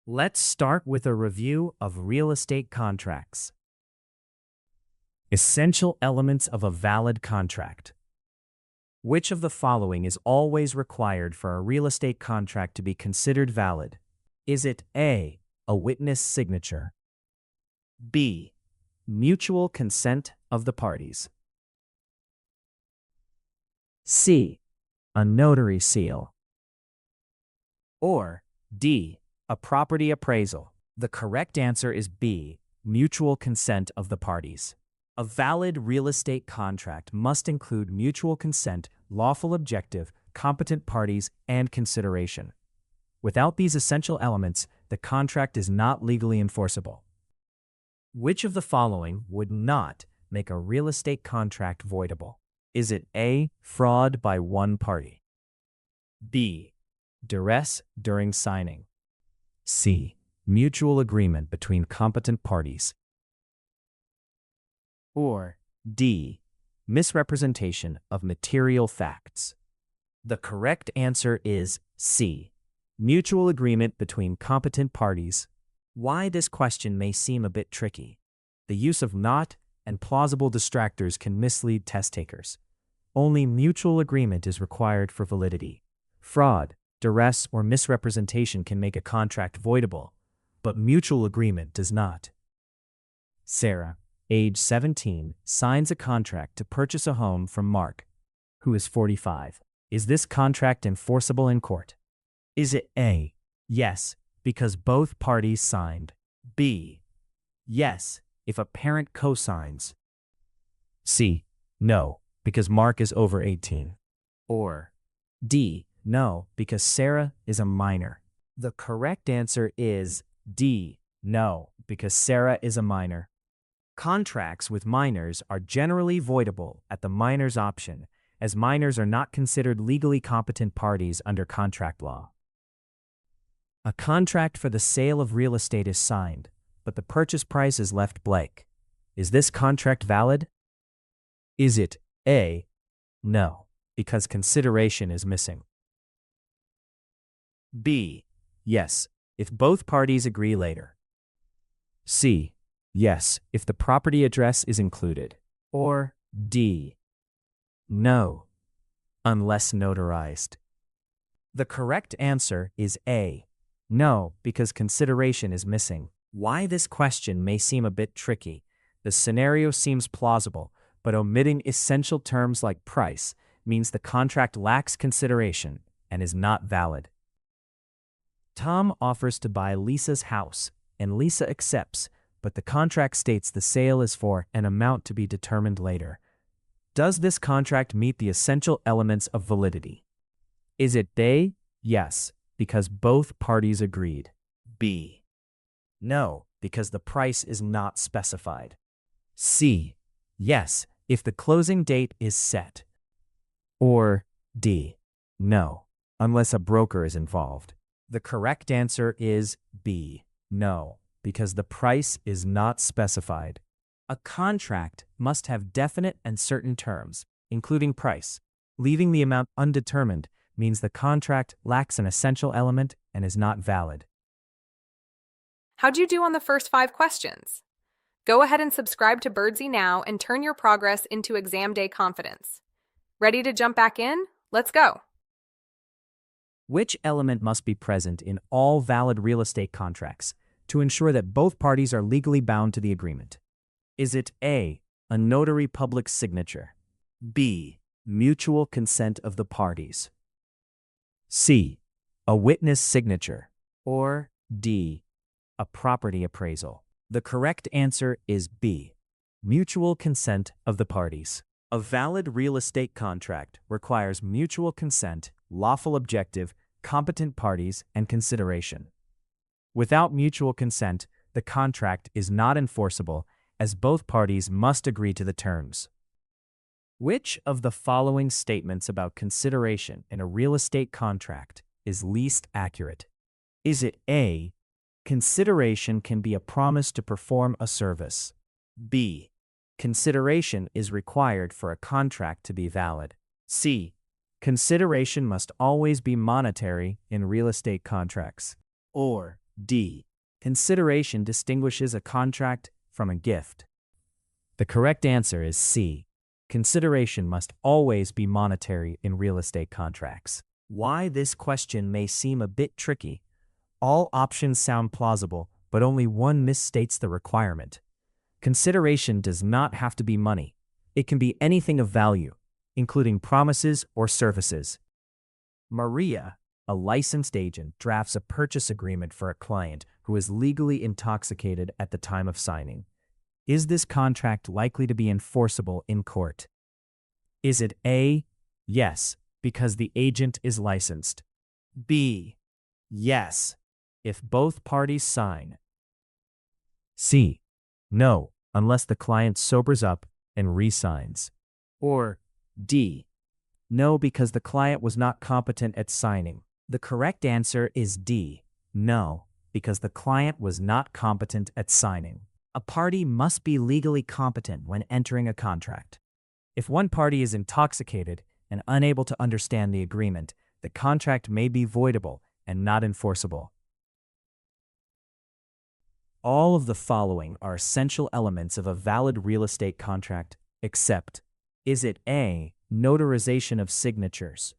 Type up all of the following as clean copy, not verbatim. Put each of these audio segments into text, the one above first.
Let's start with a review of real estate contracts. Essential elements of a valid contract. Which of the following is always required for a real estate contract to be considered valid? Is it A, a witness signature, B, mutual consent of the parties, C, a notary seal, or D, a property appraisal? The correct answer is B, mutual consent of the parties. A valid real estate contract must include mutual consent, lawful objective, competent parties, and consideration. Without these essential elements, the contract is not legally enforceable. Which of the following would not make a real estate contract voidable? Is it A, fraud by one party, B, duress during signing, C, mutual agreement between competent parties, or D, misrepresentation of material facts? The correct answer is C, mutual agreement between competent parties. Why this question may seem a bit tricky. The use of not and plausible distractors can mislead test takers. Only mutual agreement is required for validity. Fraud, duress, or misrepresentation can make a contract voidable, but mutual agreement does not. Sarah, age 17, signs a contract to purchase a home from Mark, who is 45. Is this contract enforceable in court? Is it A, yes, because both parties signed, B, yes, if a parent co-signs, C, no, because Mark is over 18, or D, no, because Sarah is a minor? The correct answer is D, no, because Sarah is a minor. Contracts with minors are generally voidable at the minor's option, as minors are not considered legally competent parties under contract law. A contract for the sale of real estate is signed, but the purchase price is left blank. Is this contract valid? Is it A, no, because consideration is missing, B, yes, if both parties agree later, C, yes, if the property address is included, or D, no, unless notarized? The correct answer is A, no, because consideration is missing. Why this question may seem a bit tricky. The scenario seems plausible, but omitting essential terms like price means the contract lacks consideration and is not valid. Tom offers to buy Lisa's house, and Lisa accepts, but the contract states the sale is for an amount to be determined later. Does this contract meet the essential elements of validity? Is it A, yes, because both parties agreed, B, no, because the price is not specified, C, yes, if the closing date is set, or D, no, unless a broker is involved? The correct answer is B, no, because the price is not specified. A contract must have definite and certain terms, including price. Leaving the amount undetermined means the contract lacks an essential element and is not valid. How'd you do on the first 5 questions? Go ahead and subscribe to Birdsy now and turn your progress into exam day confidence. Ready to jump back in? Let's go. Which element must be present in all valid real estate contracts to ensure that both parties are legally bound to the agreement? Is it A, a notary public signature, B, mutual consent of the parties, C, a witness signature, or D, a property appraisal? The correct answer is B, mutual consent of the parties. A valid real estate contract requires mutual consent, lawful objective, competent parties, and consideration. Without mutual consent, the contract is not enforceable, as both parties must agree to the terms. Which of the following statements about consideration in a real estate contract is least accurate? Is it A, consideration can be a promise to perform a service, B, consideration is required for a contract to be valid, C, consideration must always be monetary in real estate contracts, or D. Consideration distinguishes a contract from a gift. The correct answer is C. Consideration must always be monetary in real estate contracts. Why this question may seem a bit tricky. All options sound plausible, but only one misstates the requirement. Consideration does not have to be money. It can be anything of value, including promises or services. Maria, a licensed agent, drafts a purchase agreement for a client who is legally intoxicated at the time of signing. Is this contract likely to be enforceable in court? Is it A, yes, because the agent is licensed? B, yes, if both parties sign? C, no, unless the client sobers up and re-signs? Or D, no, because the client was not competent at signing? The correct answer is D, no, because the client was not competent at signing. A party must be legally competent when entering a contract. If one party is intoxicated and unable to understand the agreement, the contract may be voidable and not enforceable. All of the following are essential elements of a valid real estate contract, except: is it A, notarization of signatures,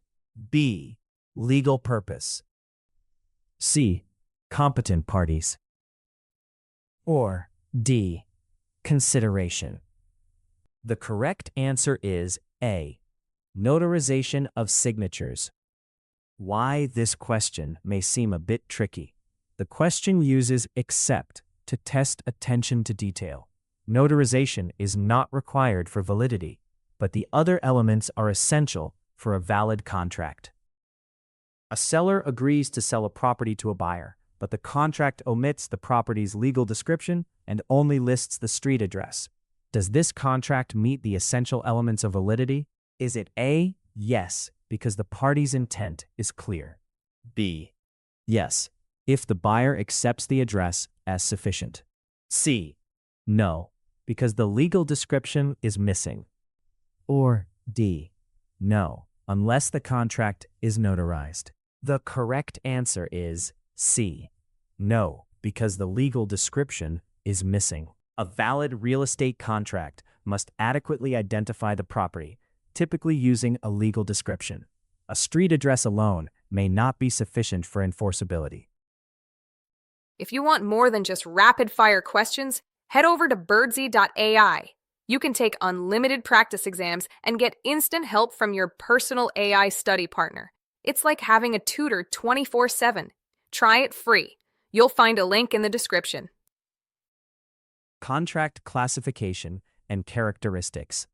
B, legal purpose, C, competent parties, or D, consideration? The correct answer is A, notarization of signatures. Why this question may seem a bit tricky. The question uses except to test attention to detail. Notarization is not required for validity, but the other elements are essential for a valid contract. A seller agrees to sell a property to a buyer, but the contract omits the property's legal description and only lists the street address. Does this contract meet the essential elements of validity? Is it A, yes, because the party's intent is clear? B, yes, if the buyer accepts the address as sufficient? C, no, because the legal description is missing? Or D, no, unless the contract is notarized? The correct answer is C, no, because the legal description is missing. A valid real estate contract must adequately identify the property, typically using a legal description. A street address alone may not be sufficient for enforceability. If you want more than just rapid-fire questions, head over to Birdsy.ai. You can take unlimited practice exams and get instant help from your personal AI study partner. It's like having a tutor 24/7. Try it free. You'll find a link in the description. Contract classification and characteristics.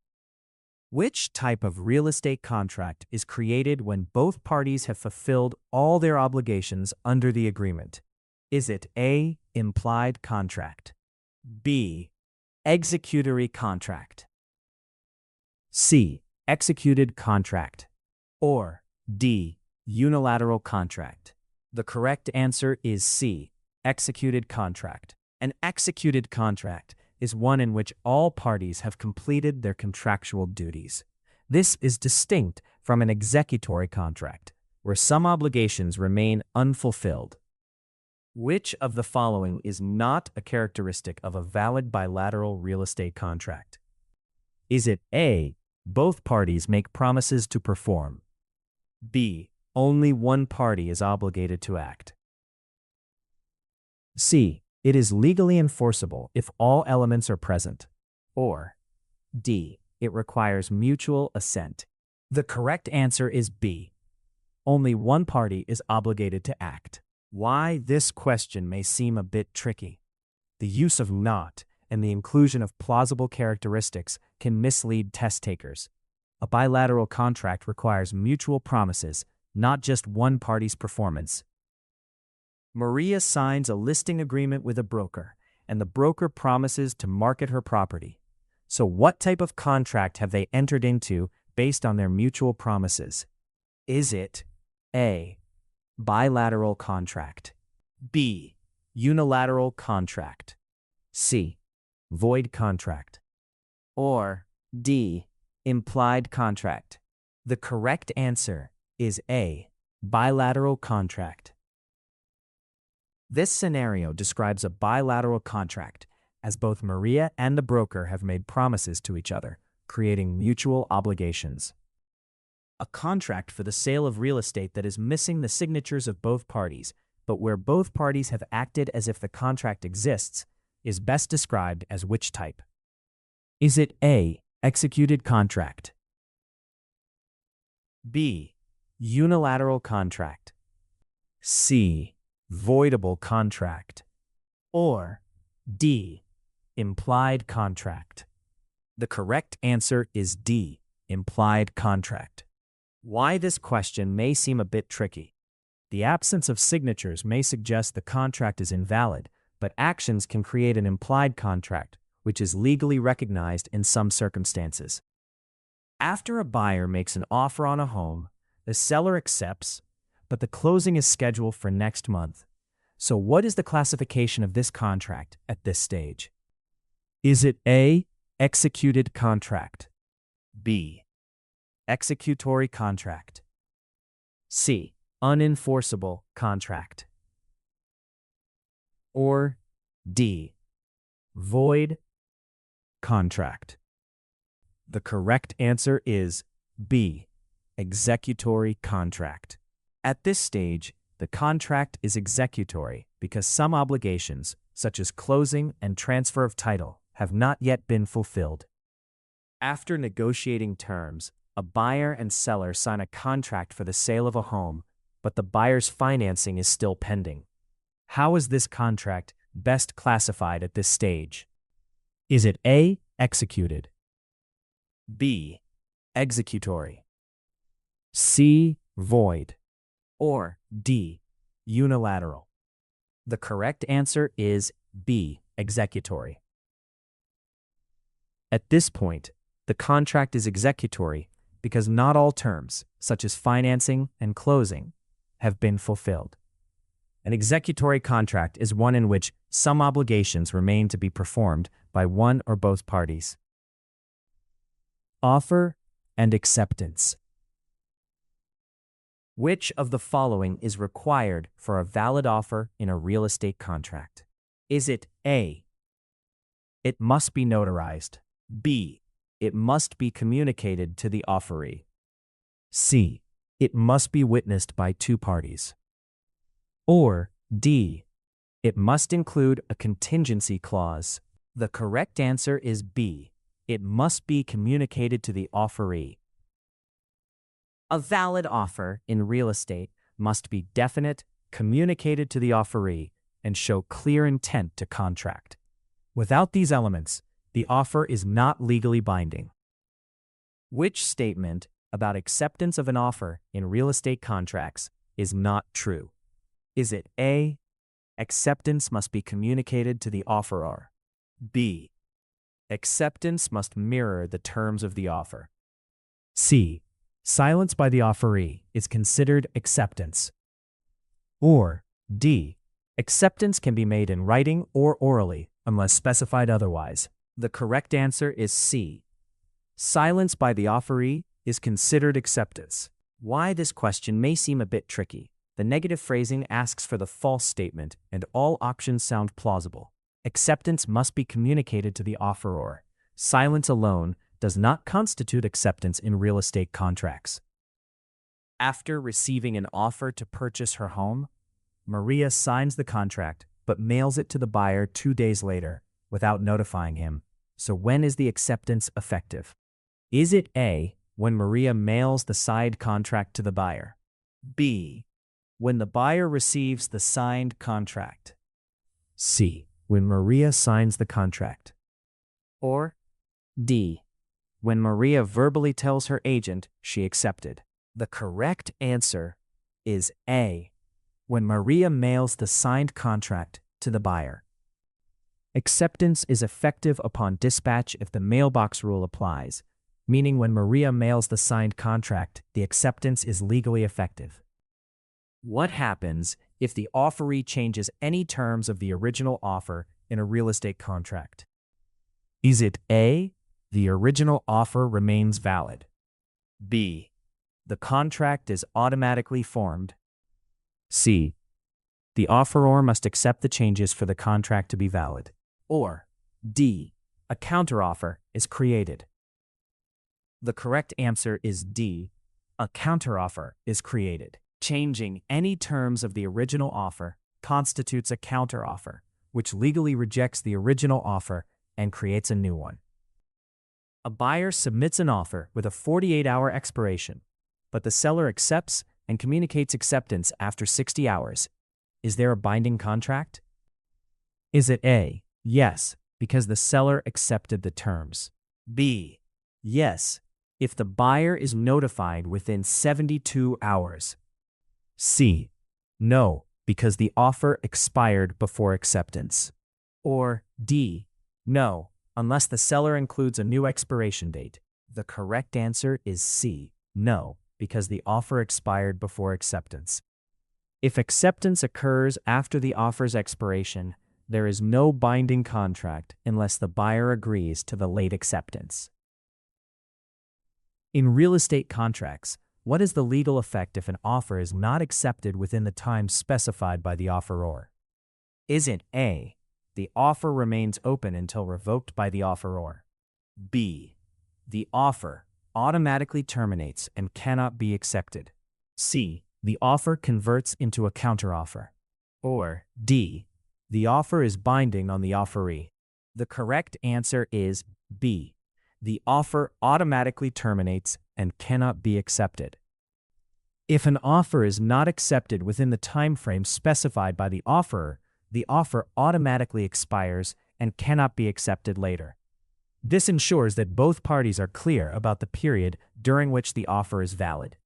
Which type of real estate contract is created when both parties have fulfilled all their obligations under the agreement? Is it A, implied contract, B, executory contract, C, executed contract, or D, unilateral contract? The correct answer is C, executed contract. An executed contract is one in which all parties have completed their contractual duties. This is distinct from an executory contract, where some obligations remain unfulfilled. Which of the following is not a characteristic of a valid bilateral real estate contract? Is it A, both parties make promises to perform, B, only one party is obligated to act, C, it is legally enforceable if all elements are present, or D, it requires mutual assent? The correct answer is B, only one party is obligated to act. Why this question may seem a bit tricky. The use of not and the inclusion of plausible characteristics can mislead test takers. A bilateral contract requires mutual promises, not just one party's performance. Maria signs a listing agreement with a broker, and the broker promises to market her property. So what type of contract have they entered into based on their mutual promises? Is it A, bilateral contract, B, unilateral contract, C, void contract, or D, implied contract? The correct answer is A, bilateral contract. This scenario describes a bilateral contract, as both Maria and the broker have made promises to each other, creating mutual obligations. A contract for the sale of real estate that is missing the signatures of both parties, but where both parties have acted as if the contract exists, is best described as which type? Is it A, executed contract, B, unilateral contract, C, voidable contract, or D, implied contract? The correct answer is D, implied contract. Why this question may seem a bit tricky. The absence of signatures may suggest the contract is invalid, but actions can create an implied contract, which is legally recognized in some circumstances. After a buyer makes an offer on a home, the seller accepts, but the closing is scheduled for next month. So what is the classification of this contract at this stage? Is it A, executed contract, B, executory contract, C, unenforceable contract, or D, void contract? The correct answer is B, executory contract. At this stage, the contract is executory because some obligations, such as closing and transfer of title, have not yet been fulfilled. After negotiating terms, a buyer and seller sign a contract for the sale of a home, but the buyer's financing is still pending. How is this contract best classified at this stage? Is it A, executed, B, executory, C, void, or D, unilateral? The correct answer is B, executory. At this point, the contract is executory because not all terms, such as financing and closing, have been fulfilled. An executory contract is one in which some obligations remain to be performed by one or both parties. Offer and acceptance. Which of the following is required for a valid offer in a real estate contract? Is it A, it must be notarized, B, it must be communicated to the offeree, C, it must be witnessed by two parties, or D, it must include a contingency clause? The correct answer is B, it must be communicated to the offeree. A valid offer in real estate must be definite, communicated to the offeree, and show clear intent to contract. Without these elements, the offer is not legally binding. Which statement about acceptance of an offer in real estate contracts is not true? Is it A, acceptance must be communicated to the offeror, B, acceptance must mirror the terms of the offer, C, silence by the offeree is considered acceptance, or D, acceptance can be made in writing or orally unless specified otherwise? The correct answer is C, silence by the offeree is considered acceptance. Why this question may seem a bit tricky. The negative phrasing asks for the false statement, and all options sound plausible. Acceptance must be communicated to the offeror. Silence alone does not constitute acceptance in real estate contracts. After receiving an offer to purchase her home, Maria signs the contract but mails it to the buyer 2 days later without notifying him. So when is the acceptance effective? Is it A, when Maria mails the signed contract to the buyer, B, when the buyer receives the signed contract, C, when Maria signs the contract, or D, when Maria verbally tells her agent she accepted? The correct answer is A, when Maria mails the signed contract to the buyer. Acceptance is effective upon dispatch if the mailbox rule applies, meaning when Maria mails the signed contract, the acceptance is legally effective. What happens if the offeree changes any terms of the original offer in a real estate contract? Is it A, the original offer remains valid, B, the contract is automatically formed, C, The offeror must accept the changes for the contract to be valid. Or D. A counteroffer is created. The correct answer is D. A counteroffer is created. Changing any terms of the original offer constitutes a counteroffer, which legally rejects the original offer and creates a new one. A buyer submits an offer with a 48-hour expiration, but the seller accepts and communicates acceptance after 60 hours. Is there a binding contract? Is it A. Yes, because the seller accepted the terms. B. Yes, if the buyer is notified within 72 hours. C. No, because the offer expired before acceptance. Or D. No, unless the seller includes a new expiration date. The correct answer is C. No, because the offer expired before acceptance. If acceptance occurs after the offer's expiration, there is no binding contract unless the buyer agrees to the late acceptance. In real estate contracts, what is the legal effect if an offer is not accepted within the time specified by the offeror? Is it A. The offer remains open until revoked by the offeror? B. The offer automatically terminates and cannot be accepted? C. The offer converts into a counteroffer? Or D. The offer is binding on the offeree? The correct answer is B. The offer automatically terminates and cannot be accepted. If an offer is not accepted within the time frame specified by the offeror, the offer automatically expires and cannot be accepted later. This ensures that both parties are clear about the period during which the offer is valid.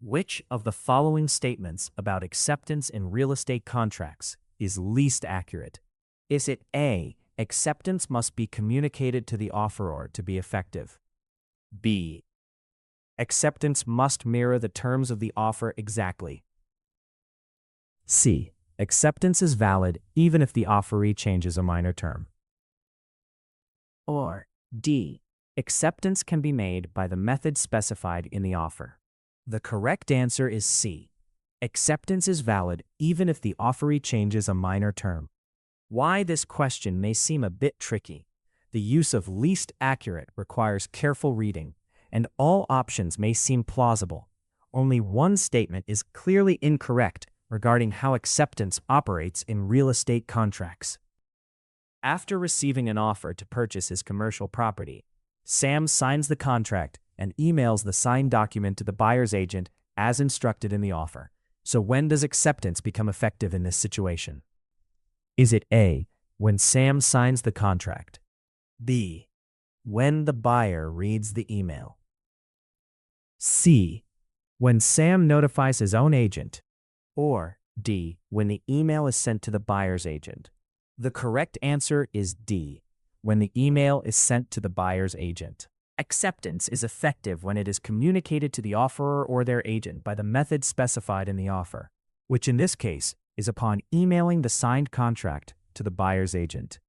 Which of the following statements about acceptance in real estate contracts is least accurate? Is it A. Acceptance must be communicated to the offeror to be effective? B. Acceptance must mirror the terms of the offer exactly? C. Acceptance is valid even if the offeree changes a minor term? Or D. Acceptance can be made by the method specified in the offer? The correct answer is C. Acceptance is valid even if the offeree changes a minor term. Why this question may seem a bit tricky. The use of least accurate requires careful reading, and all options may seem plausible. Only one statement is clearly incorrect regarding how acceptance operates in real estate contracts. After receiving an offer to purchase his commercial property, Sam signs the contract and emails the signed document to the buyer's agent as instructed in the offer. So when does acceptance become effective in this situation? Is it A. When Sam signs the contract? B. When the buyer reads the email? C. When Sam notifies his own agent? Or D. When the email is sent to the buyer's agent? The correct answer is D. When the email is sent to the buyer's agent. Acceptance is effective when it is communicated to the offeror or their agent by the method specified in the offer, which in this case is upon emailing the signed contract to the buyer's agent.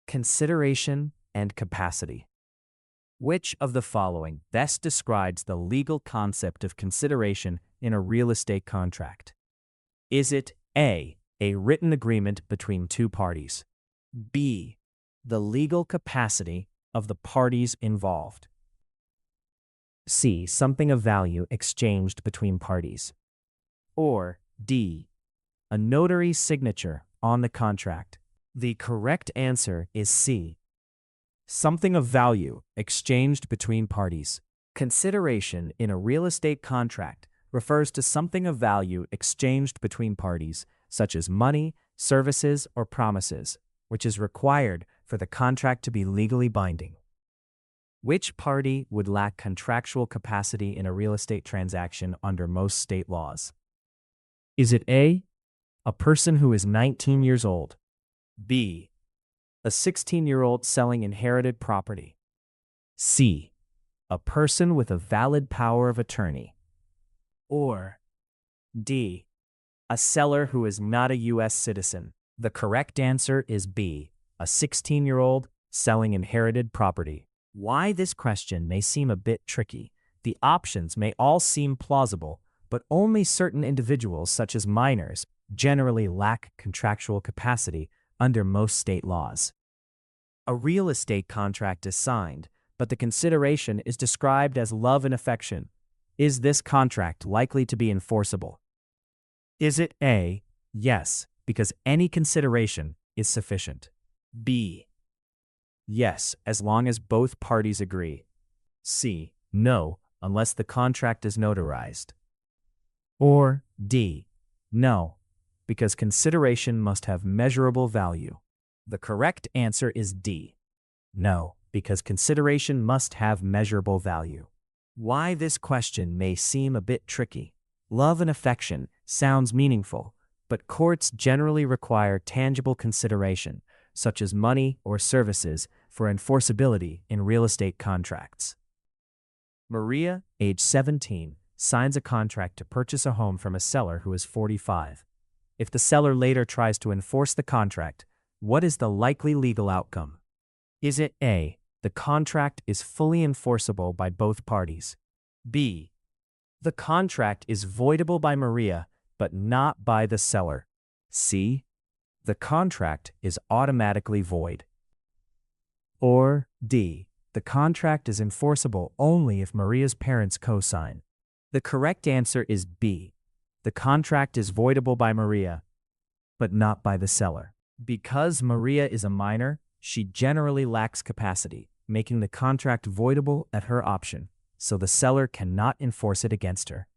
Consideration and capacity. Which of the following best describes the legal concept of consideration in a real estate contract? Is it A. A written agreement between two parties? B. The legal capacity of the parties involved? C. Something of value exchanged between parties? Or D. A notary's signature on the contract? The correct answer is C. Something of value exchanged between parties. Consideration in a real estate contract refers to something of value exchanged between parties, such as money, services, or promises, which is required for the contract to be legally binding. Which party would lack contractual capacity in a real estate transaction under most state laws? Is it A. A person who is 19 years old? B. A 16-year-old selling inherited property? C. A person with a valid power of attorney? Or D. A seller who is not a U.S. citizen? The correct answer is B. A 16-year-old selling inherited property. Why this question may seem a bit tricky. The options may all seem plausible, but only certain individuals, such as minors, generally lack contractual capacity under most state laws. A real estate contract is signed, but the consideration is described as love and affection. Is this contract likely to be enforceable? Is it A, yes, because any consideration is sufficient? B, yes, as long as both parties agree? C, no, unless the contract is notarized? Or D, no, because consideration must have measurable value? The correct answer is D, no, because consideration must have measurable value. Why this question may seem a bit tricky. Love and affection sounds meaningful, but courts generally require tangible consideration, such as money or services, for enforceability in real estate contracts. Maria, age 17, signs a contract to purchase a home from a seller who is 45. If the seller later tries to enforce the contract, what is the likely legal outcome? Is it A, the contract is fully enforceable by both parties? B, the contract is voidable by Maria, but not by the seller? C, the contract is automatically void? Or D, the contract is enforceable only if Maria's parents co-sign? The correct answer is B, the contract is voidable by Maria, but not by the seller. Because Maria is a minor, she generally lacks capacity, making the contract voidable at her option, so the seller cannot enforce it against her.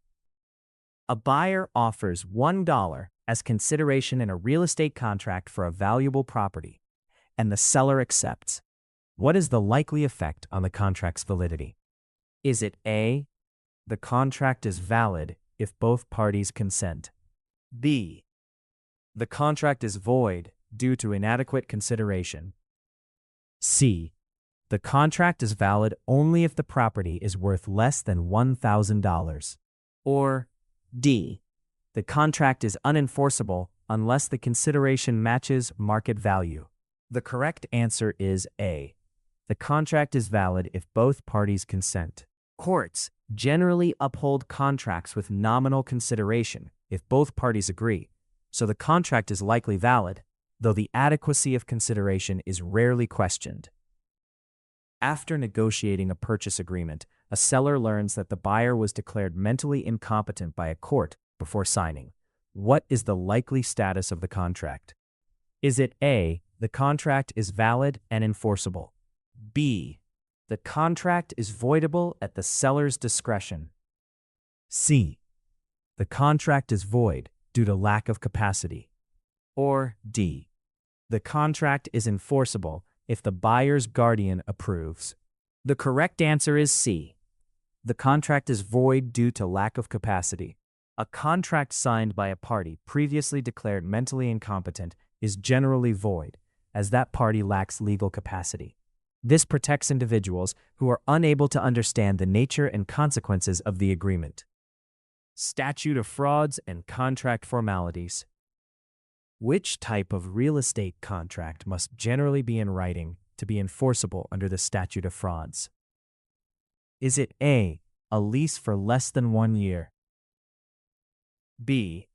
A buyer offers $1 as consideration in a real estate contract for a valuable property, and the seller accepts. What is the likely effect on the contract's validity? Is it A, the contract is valid if both parties consent? B, the contract is void due to inadequate consideration? C, the contract is valid only if the property is worth less than $1,000? Or D, the contract is unenforceable unless the consideration matches market value? The correct answer is A, the contract is valid if both parties consent. Courts generally uphold contracts with nominal consideration if both parties agree, so the contract is likely valid, though the adequacy of consideration is rarely questioned. After negotiating a purchase agreement, a seller learns that the buyer was declared mentally incompetent by a court before signing. What is the likely status of the contract? Is it A, the contract is valid and enforceable? B, the contract is voidable at the seller's discretion? C, the contract is void due to lack of capacity? Or D, the contract is enforceable if the buyer's guardian approves? The correct answer is C, the contract is void due to lack of capacity. A contract signed by a party previously declared mentally incompetent is generally void, as that party lacks legal capacity. This protects individuals who are unable to understand the nature and consequences of the agreement. Statute of frauds and contract formalities. Which type of real estate contract must generally be in writing to be enforceable under the statute of frauds? Is it A, a lease for less than 1 year? B,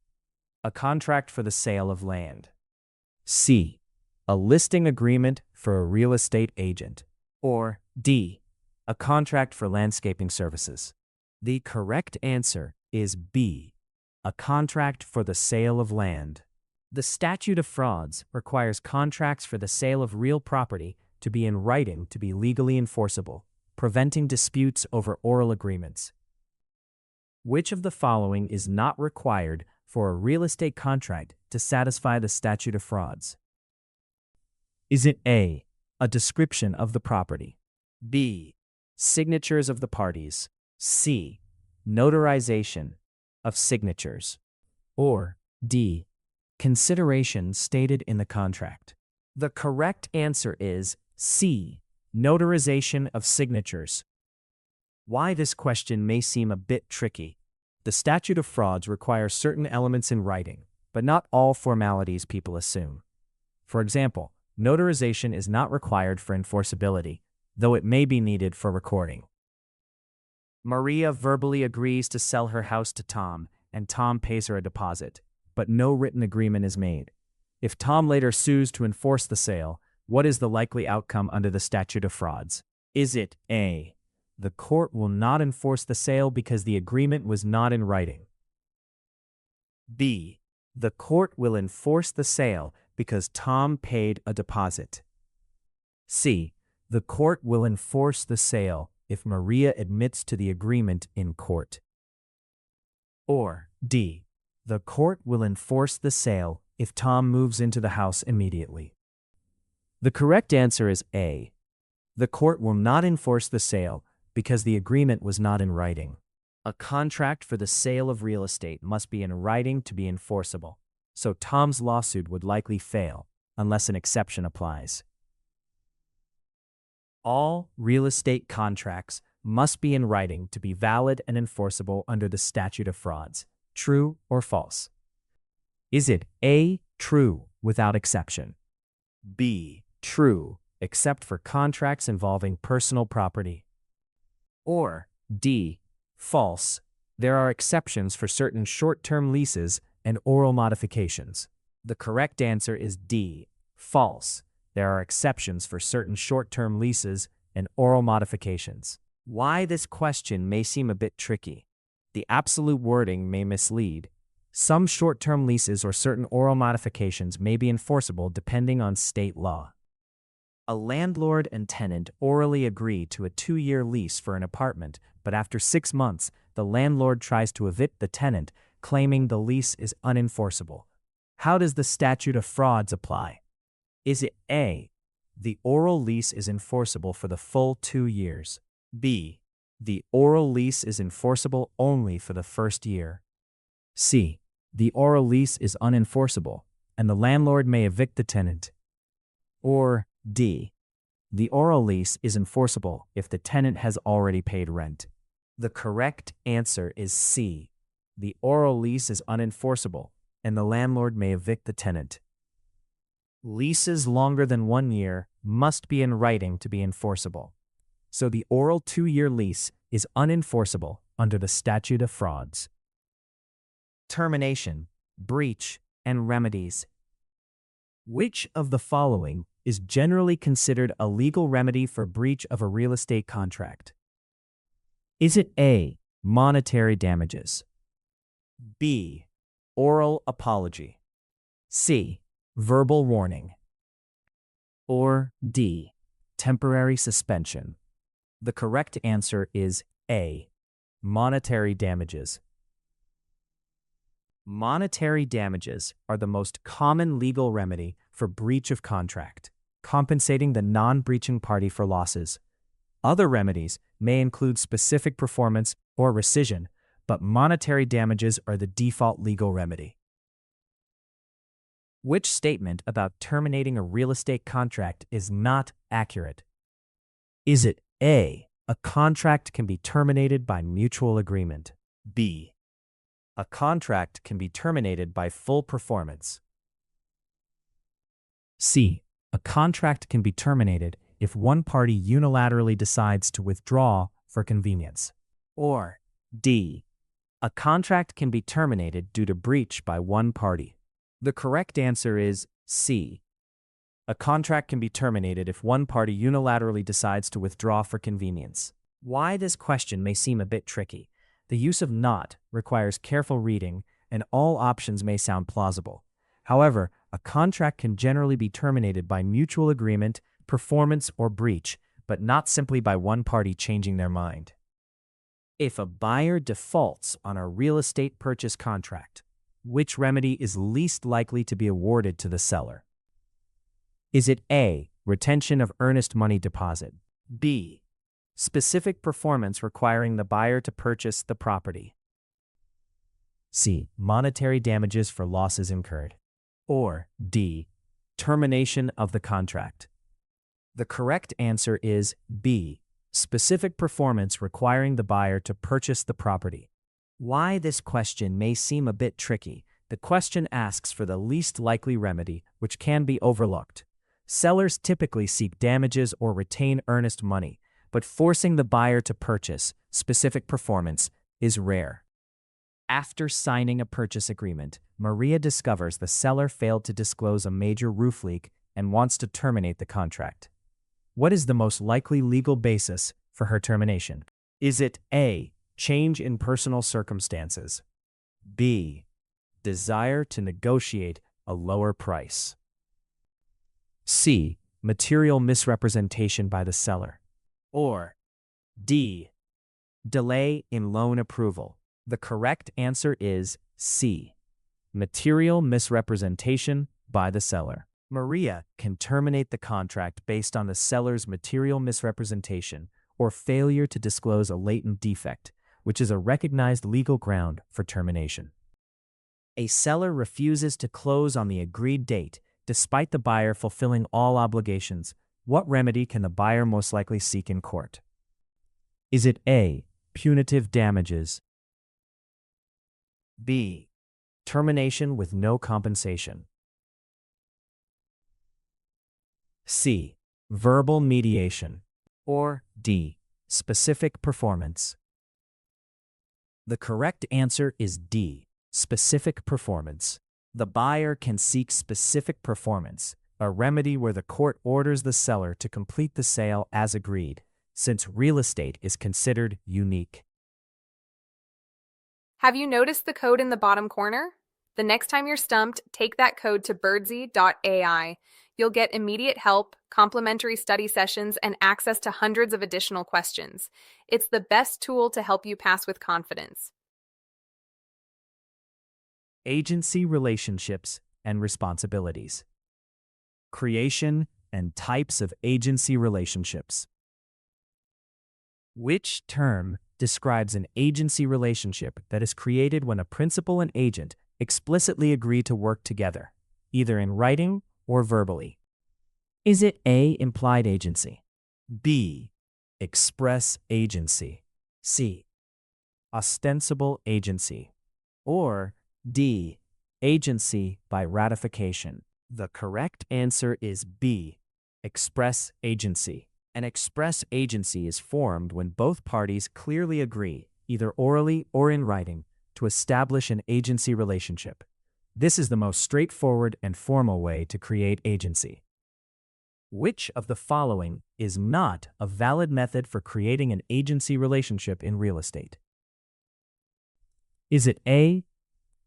a contract for the sale of land? C, a listing agreement for a real estate agent? Or D, a contract for landscaping services? The correct answer is B, a contract for the sale of land. The statute of frauds requires contracts for the sale of real property to be in writing to be legally enforceable, preventing disputes over oral agreements. Which of the following is not required for a real estate contract to satisfy the statute of frauds? Is it A, a description of the property? B, signatures of the parties? C, notarization of signatures? Or D, consideration stated in the contract? The correct answer is C, notarization of signatures. Why this question may seem a bit tricky. The statute of frauds requires certain elements in writing, but not all formalities people assume. For example, notarization is not required for enforceability, though it may be needed for recording. Maria verbally agrees to sell her house to Tom, and Tom pays her a deposit, but no written agreement is made. If Tom later sues to enforce the sale, what is the likely outcome under the Statute of Frauds? Is it A, the court will not enforce the sale because the agreement was not in writing? B, the court will enforce the sale because Tom paid a deposit? C, the court will enforce the sale if Maria admits to the agreement in court? Or D, the court will enforce the sale if Tom moves into the house immediately? The correct answer is A. The court will not enforce the sale because the agreement was not in writing. A contract for the sale of real estate must be in writing to be enforceable, so Tom's lawsuit would likely fail unless an exception applies. All real estate contracts must be in writing to be valid and enforceable under the Statute of Frauds. True or false? Is it A, true without exception? B, true except for contracts involving personal property? Or D, false, there are exceptions for certain short-term leases and oral modifications? The correct answer is D, false. There are exceptions for certain short-term leases and oral modifications. Why this question may seem a bit tricky. The absolute wording may mislead. Some short-term leases or certain oral modifications may be enforceable depending on state law. A landlord and tenant orally agree to a 2-year lease for an apartment, but after 6 months, the landlord tries to evict the tenant, claiming the lease is unenforceable. How does the Statute of Frauds apply? Is it A, the oral lease is enforceable for the full 2 years? B, the oral lease is enforceable only for the first year? C, the oral lease is unenforceable, and the landlord may evict the tenant? Or D, the oral lease is enforceable if the tenant has already paid rent? The correct answer is C, the oral lease is unenforceable, and the landlord may evict the tenant. Leases longer than 1 year must be in writing to be enforceable, so the oral 2-year lease is unenforceable under the Statute of Frauds. Termination, breach, and remedies. Which of the following is generally considered a legal remedy for breach of a real estate contract? Is it A, monetary damages? B, oral apology? C, verbal warning? Or D, temporary suspension? The correct answer is A, monetary damages. Monetary damages are the most common legal remedy for breach of contract, compensating the non-breaching party for losses. Other remedies may include specific performance or rescission, but monetary damages are the default legal remedy. Which statement about terminating a real estate contract is not accurate? Is it A, a contract can be terminated by mutual agreement? B, a contract can be terminated by full performance? C, a contract can be terminated if one party unilaterally decides to withdraw for convenience? Or D, a contract can be terminated due to breach by one party? The correct answer is C. A contract can be terminated if one party unilaterally decides to withdraw for convenience. Why this question may seem a bit tricky. The use of not requires careful reading, and all options may sound plausible. However, a contract can generally be terminated by mutual agreement, performance, or breach, but not simply by one party changing their mind. If a buyer defaults on a real estate purchase contract, which remedy is least likely to be awarded to the seller? Is it A, retention of earnest money deposit? B, specific performance requiring the buyer to purchase the property? C, monetary damages for losses incurred? Or D, termination of the contract? The correct answer is B, specific performance requiring the buyer to purchase the property. Why this question may seem a bit tricky. The question asks for the least likely remedy, which can be overlooked. Sellers typically seek damages or retain earnest money, but forcing the buyer to purchase specific performance is rare. After signing a purchase agreement, Maria discovers the seller failed to disclose a major roof leak and wants to terminate the contract. What is the most likely legal basis for her termination? Is it A, change in personal circumstances, B, desire to negotiate a lower price, C, material misrepresentation by the seller, or D, delay in loan approval? The correct answer is C, material misrepresentation by the seller. Maria can terminate the contract based on the seller's material misrepresentation or failure to disclose a latent defect, which is a recognized legal ground for termination. A seller refuses to close on the agreed date despite the buyer fulfilling all obligations. What remedy can the buyer most likely seek in court? Is it A, punitive damages, B, termination with no compensation, C, verbal mediation, or D, specific performance? The correct answer is D, specific performance. The buyer can seek specific performance, a remedy where the court orders the seller to complete the sale as agreed, since real estate is considered unique. Have you noticed the code in the bottom corner? The next time you're stumped, take that code to birdsy.ai. You'll get immediate help, complimentary study sessions, and access to hundreds of additional questions. It's the best tool to help you pass with confidence. Agency relationships and responsibilities. Creation and types of agency relationships. Which term describes an agency relationship that is created when a principal and agent explicitly agree to work together, either in writing or verbally? Is it A, implied agency, B, express agency, C, ostensible agency, or D, agency by ratification? The correct answer is B, express agency. An express agency is formed when both parties clearly agree, either orally or in writing, to establish an agency relationship. This is the most straightforward and formal way to create agency. Which of the following is not a valid method for creating an agency relationship in real estate? Is it A,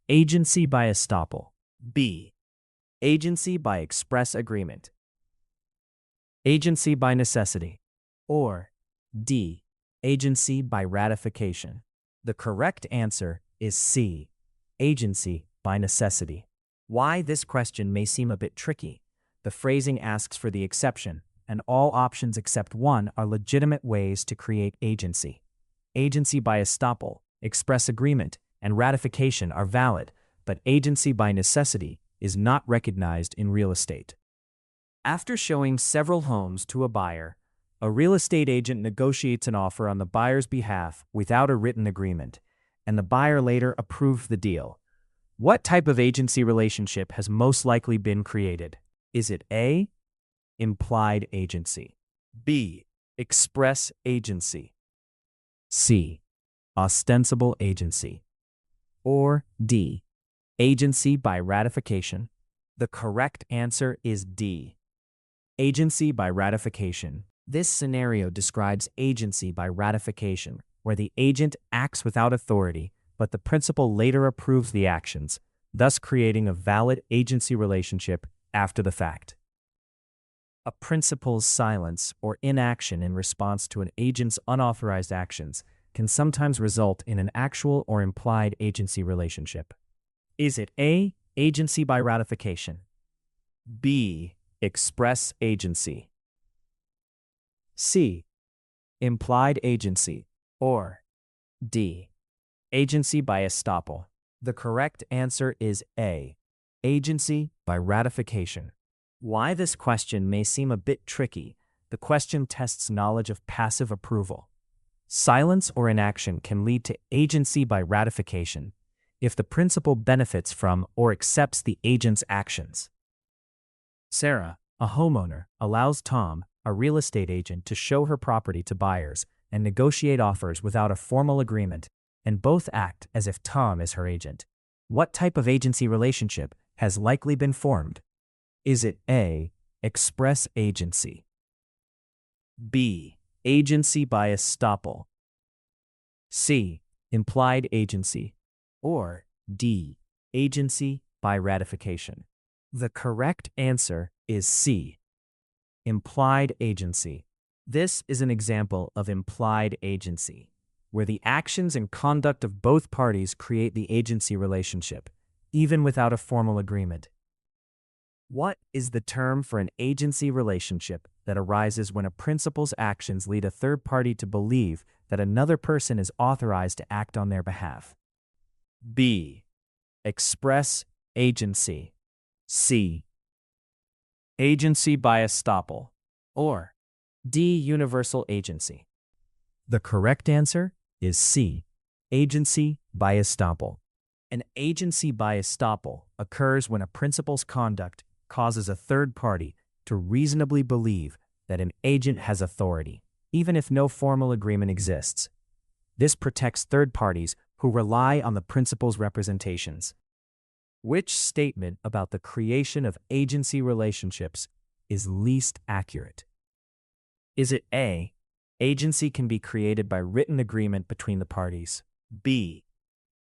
agency by estoppel, B, agency by express agreement, agency by necessity, or D, agency by ratification? The correct answer is C, agency by necessity. Why this question may seem a bit tricky. The phrasing asks for the exception, and all options except one are legitimate ways to create agency. Agency by estoppel, express agreement, and ratification are valid, but agency by necessity is not recognized in real estate. After showing several homes to a buyer, a real estate agent negotiates an offer on the buyer's behalf without a written agreement, and the buyer later approved the deal. What type of agency relationship has most likely been created? Is it A, implied agency, B, express agency, C, ostensible agency, or D, agency by ratification? The correct answer is D, agency by ratification. This scenario describes agency by ratification, where the agent acts without authority, but the principal later approves the actions, thus creating a valid agency relationship after the fact. A principal's silence or inaction in response to an agent's unauthorized actions can sometimes result in an actual or implied agency relationship. Is it A, agency by ratification, B, express agency, C, implied agency, or D, agency by estoppel? The correct answer is A, agency by ratification. Why this question may seem a bit tricky, the question tests knowledge of passive approval. Silence or inaction can lead to agency by ratification if the principal benefits from or accepts the agent's actions. Sarah, a homeowner, allows Tom, a real estate agent to show her property to buyers and negotiate offers without a formal agreement, and both act as if Tom is her agent. What type of agency relationship has likely been formed? Is it A, express agency, B, agency by estoppel, C, implied agency, or D, agency by ratification? The correct answer is C, implied agency. This is an example of implied agency, where the actions and conduct of both parties create the agency relationship, even without a formal agreement. What is the term for an agency relationship that arises when a principal's actions lead a third party to believe that another person is authorized to act on their behalf? B, express agency, C, agency by estoppel, or D, universal agency? The correct answer is C, agency by estoppel. An agency by estoppel occurs when a principal's conduct causes a third party to reasonably believe that an agent has authority, even if no formal agreement exists. This protects third parties who rely on the principal's representations. Which statement about the creation of agency relationships is least accurate? Is it A, agency can be created by written agreement between the parties, B,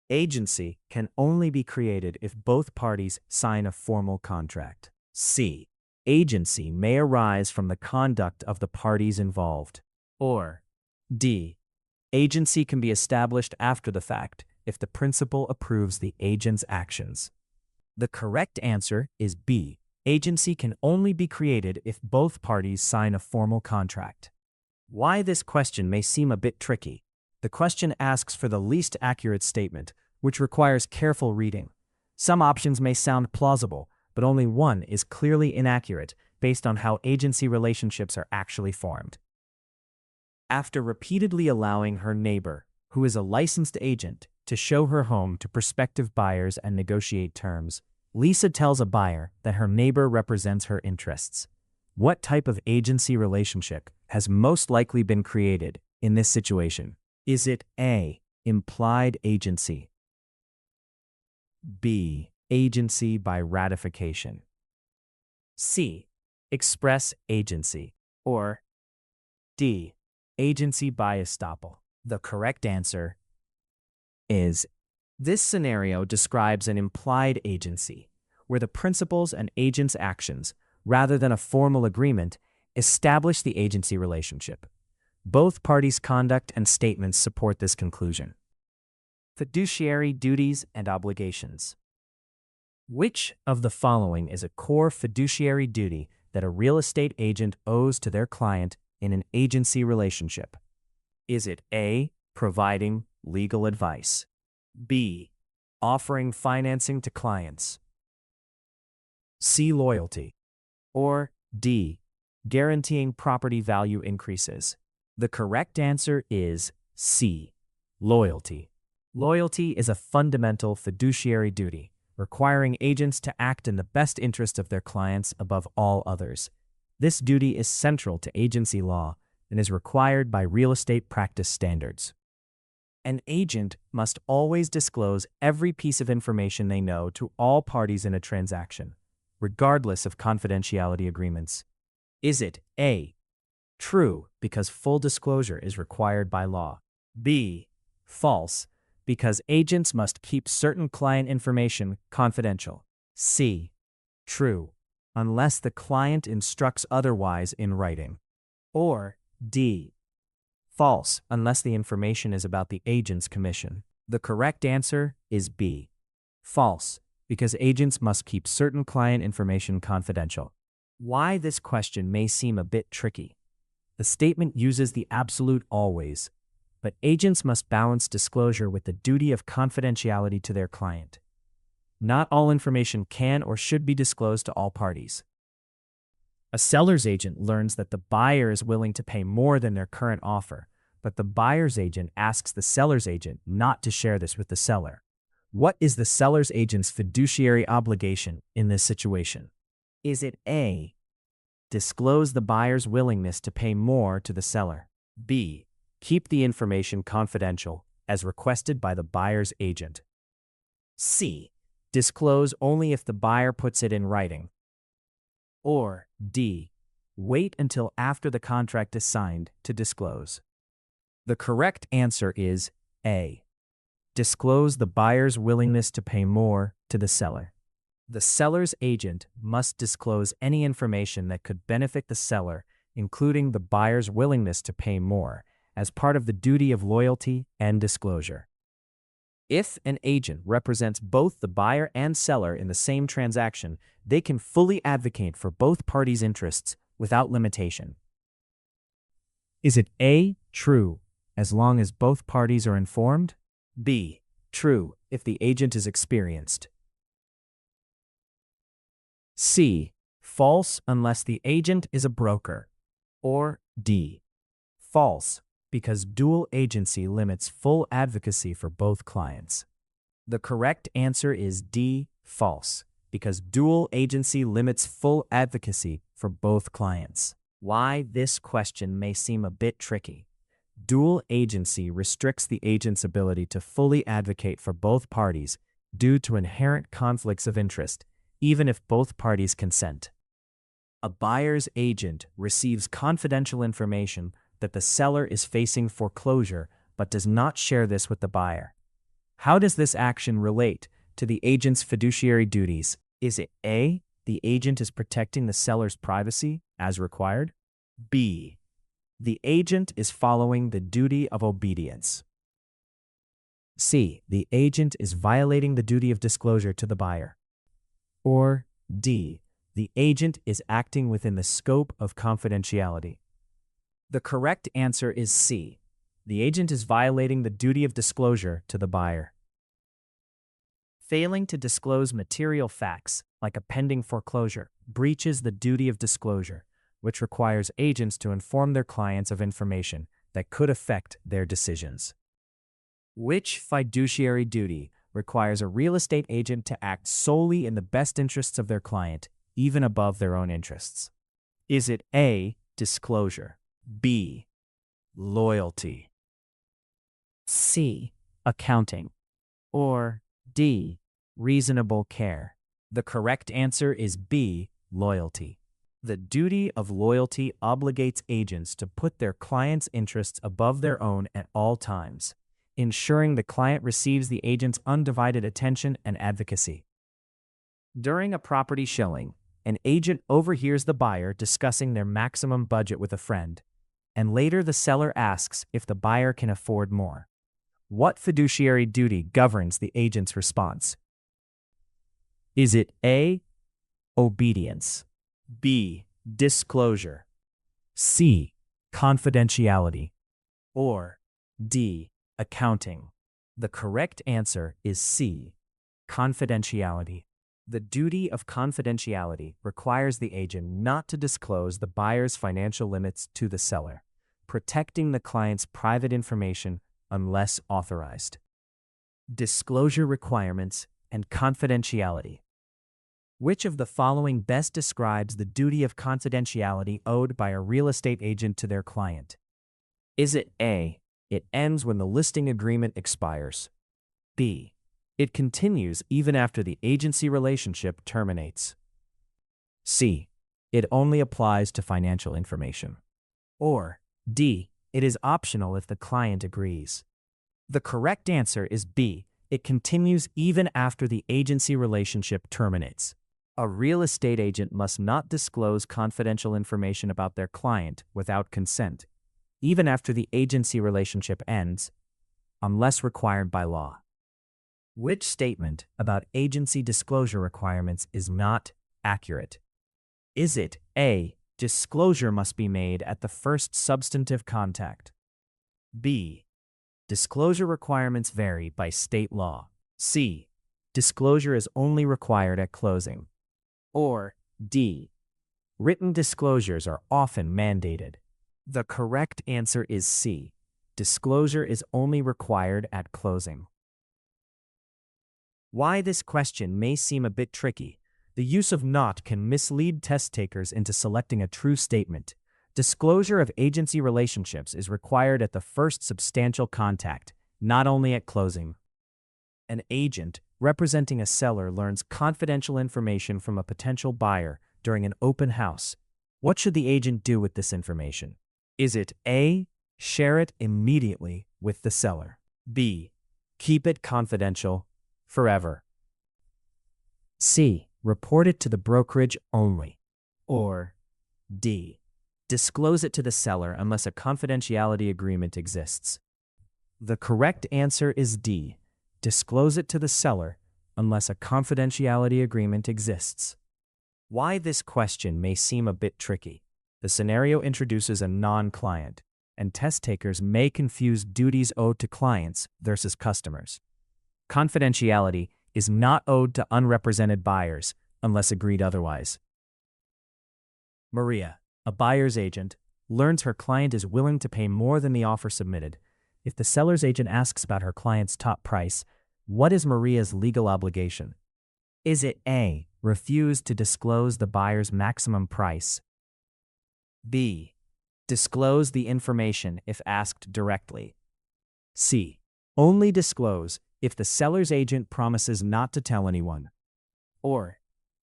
agency can only be created if both parties sign a formal contract, C, agency may arise from the conduct of the parties involved, or D, agency can be established after the fact if the principal approves the agent's actions? The correct answer is B, agency can only be created if both parties sign a formal contract. Why this question may seem a bit tricky. The question asks for the least accurate statement, which requires careful reading. Some options may sound plausible, but only one is clearly inaccurate based on how agency relationships are actually formed. After repeatedly allowing her neighbor, who is a licensed agent, to show her home to prospective buyers and negotiate terms, Lisa tells a buyer that her neighbor represents her interests. What type of agency relationship has most likely been created in this situation? Is it A, implied agency, B, agency by ratification, C, express agency, or D, agency by estoppel? The correct answer is this scenario describes an implied agency, where the principal's and agent's actions, rather than a formal agreement, establish the agency relationship. Both parties' conduct and statements support this conclusion. Fiduciary duties and obligations. Which of the following is a core fiduciary duty that a real estate agent owes to their client in an agency relationship? Is it A, providing legal advice, B, offering financing to clients, C, loyalty, or D, guaranteeing property value increases? The correct answer is C, loyalty. Loyalty is a fundamental fiduciary duty, requiring agents to act in the best interest of their clients above all others. This duty is central to agency law and is required by real estate practice standards. An agent must always disclose every piece of information they know to all parties in a transaction, regardless of confidentiality agreements. Is it A, true because full disclosure is required by law, B, false because agents must keep certain client information confidential, C, true unless the client instructs otherwise in writing, or D, false unless the information is about the agent's commission? The correct answer is B, false, because agents must keep certain client information confidential. Why this question may seem a bit tricky. The statement uses the absolute always, but agents must balance disclosure with the duty of confidentiality to their client. Not all information can or should be disclosed to all parties. A seller's agent learns that the buyer is willing to pay more than their current offer, but the buyer's agent asks the seller's agent not to share this with the seller. What is the seller's agent's fiduciary obligation in this situation? Is it A, Disclose the buyer's willingness to pay more to the seller. B. Keep the information confidential, as requested by the buyer's agent. C. Disclose only if the buyer puts it in writing. Or D. Wait until after the contract is signed to disclose. The correct answer is A. Disclose the buyer's willingness to pay more to the seller. The seller's agent must disclose any information that could benefit the seller, including the buyer's willingness to pay more, as part of the duty of loyalty and disclosure. If an agent represents both the buyer and seller in the same transaction, they can fully advocate for both parties' interests without limitation. Is it A, true, as long as both parties are informed? B, true, if the agent is experienced? C, false unless the agent is a broker? Or D, false, because dual agency limits full advocacy for both clients? The correct answer is D, false, because dual agency limits full advocacy for both clients. Why this question may seem a bit tricky. Dual agency restricts the agent's ability to fully advocate for both parties due to inherent conflicts of interest, even if both parties consent. A buyer's agent receives confidential information that the seller is facing foreclosure but does not share this with the buyer. How does this action relate to the agent's fiduciary duties? Is it A, the agent is protecting the seller's privacy as required? B, the agent is following the duty of obedience? C, the agent is violating the duty of disclosure to the buyer? Or D, the agent is acting within the scope of confidentiality? The correct answer is C. The agent is violating the duty of disclosure to the buyer. Failing to disclose material facts, like a pending foreclosure, breaches the duty of disclosure, which requires agents to inform their clients of information that could affect their decisions. Which fiduciary duty requires a real estate agent to act solely in the best interests of their client, even above their own interests? Is it A, disclosure? B, loyalty? C, accounting? Or D, reasonable care? The correct answer is B, loyalty. The duty of loyalty obligates agents to put their client's interests above their own at all times, ensuring the client receives the agent's undivided attention and advocacy. During a property showing, an agent overhears the buyer discussing their maximum budget with a friend, and later the seller asks if the buyer can afford more. What fiduciary duty governs the agent's response? Is it A, obedience? B, disclosure? C, confidentiality? Or D, accounting? The correct answer is C, confidentiality. The duty of confidentiality requires the agent not to disclose the buyer's financial limits to the seller, protecting the client's private information unless authorized. Disclosure requirements and confidentiality. Which of the following best describes the duty of confidentiality owed by a real estate agent to their client? Is it A, it ends when the listing agreement expires? B, it continues even after the agency relationship terminates? C, it only applies to financial information? Or D, it is optional if the client agrees? The correct answer is B, it continues even after the agency relationship terminates. A real estate agent must not disclose confidential information about their client without consent, even after the agency relationship ends, unless required by law. Which statement about agency disclosure requirements is not accurate? Is it A, disclosure must be made at the first substantive contact? B, disclosure requirements vary by state law? C, disclosure is only required at closing? Or D, written disclosures are often mandated? The correct answer is C, disclosure is only required at closing. Why this question may seem a bit tricky. The use of not can mislead test takers into selecting a true statement. Disclosure of agency relationships is required at the first substantial contact, not only at closing. An agent representing a seller learns confidential information from a potential buyer during an open house. What should the agent do with this information? Is it A, share it immediately with the seller? B, keep it confidential forever? C, report it to the brokerage only? Or D, disclose it to the seller unless a confidentiality agreement exists? The correct answer is D, disclose it to the seller unless a confidentiality agreement exists. Why this question may seem a bit tricky. The scenario introduces a non-client, and test takers may confuse duties owed to clients versus customers. Confidentiality is not owed to unrepresented buyers unless agreed otherwise. Maria, a buyer's agent, learns her client is willing to pay more than the offer submitted. If the seller's agent asks about her client's top price, what is Maria's legal obligation? Is it A, refuse to disclose the buyer's maximum price? B, disclose the information if asked directly? C, only disclose if the seller's agent promises not to tell anyone? Or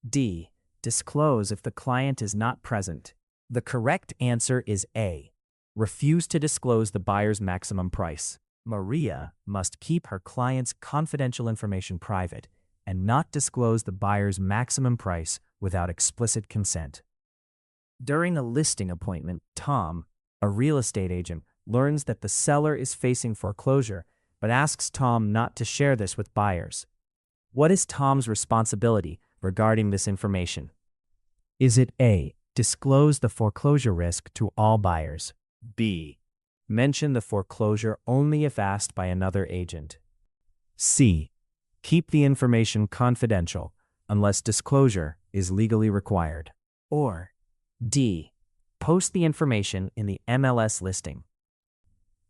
D, disclose if the client is not present? The correct answer is A, refuse to disclose the buyer's maximum price. Maria must keep her client's confidential information private and not disclose the buyer's maximum price without explicit consent. During a listing appointment, Tom, a real estate agent, learns that the seller is facing foreclosure but asks Tom not to share this with buyers. What is Tom's responsibility regarding this information? Is it A, disclose the foreclosure risk to all buyers? B, mention the foreclosure only if asked by another agent? C, keep the information confidential unless disclosure is legally required? Or D, post the information in the NMLS listing?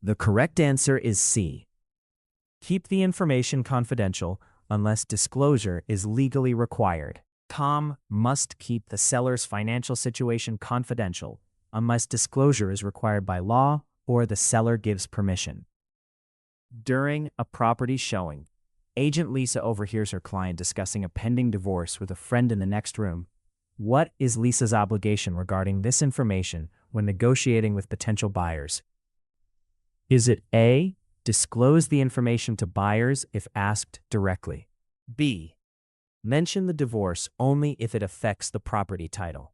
The correct answer is C, keep the information confidential unless disclosure is legally required. Tom must keep the seller's financial situation confidential unless disclosure is required by law or the seller gives permission. During a property showing, Agent Lisa overhears her client discussing a pending divorce with a friend in the next room. What is Lisa's obligation regarding this information when negotiating with potential buyers? Is it A, disclose the information to buyers if asked directly? B, mention the divorce only if it affects the property title?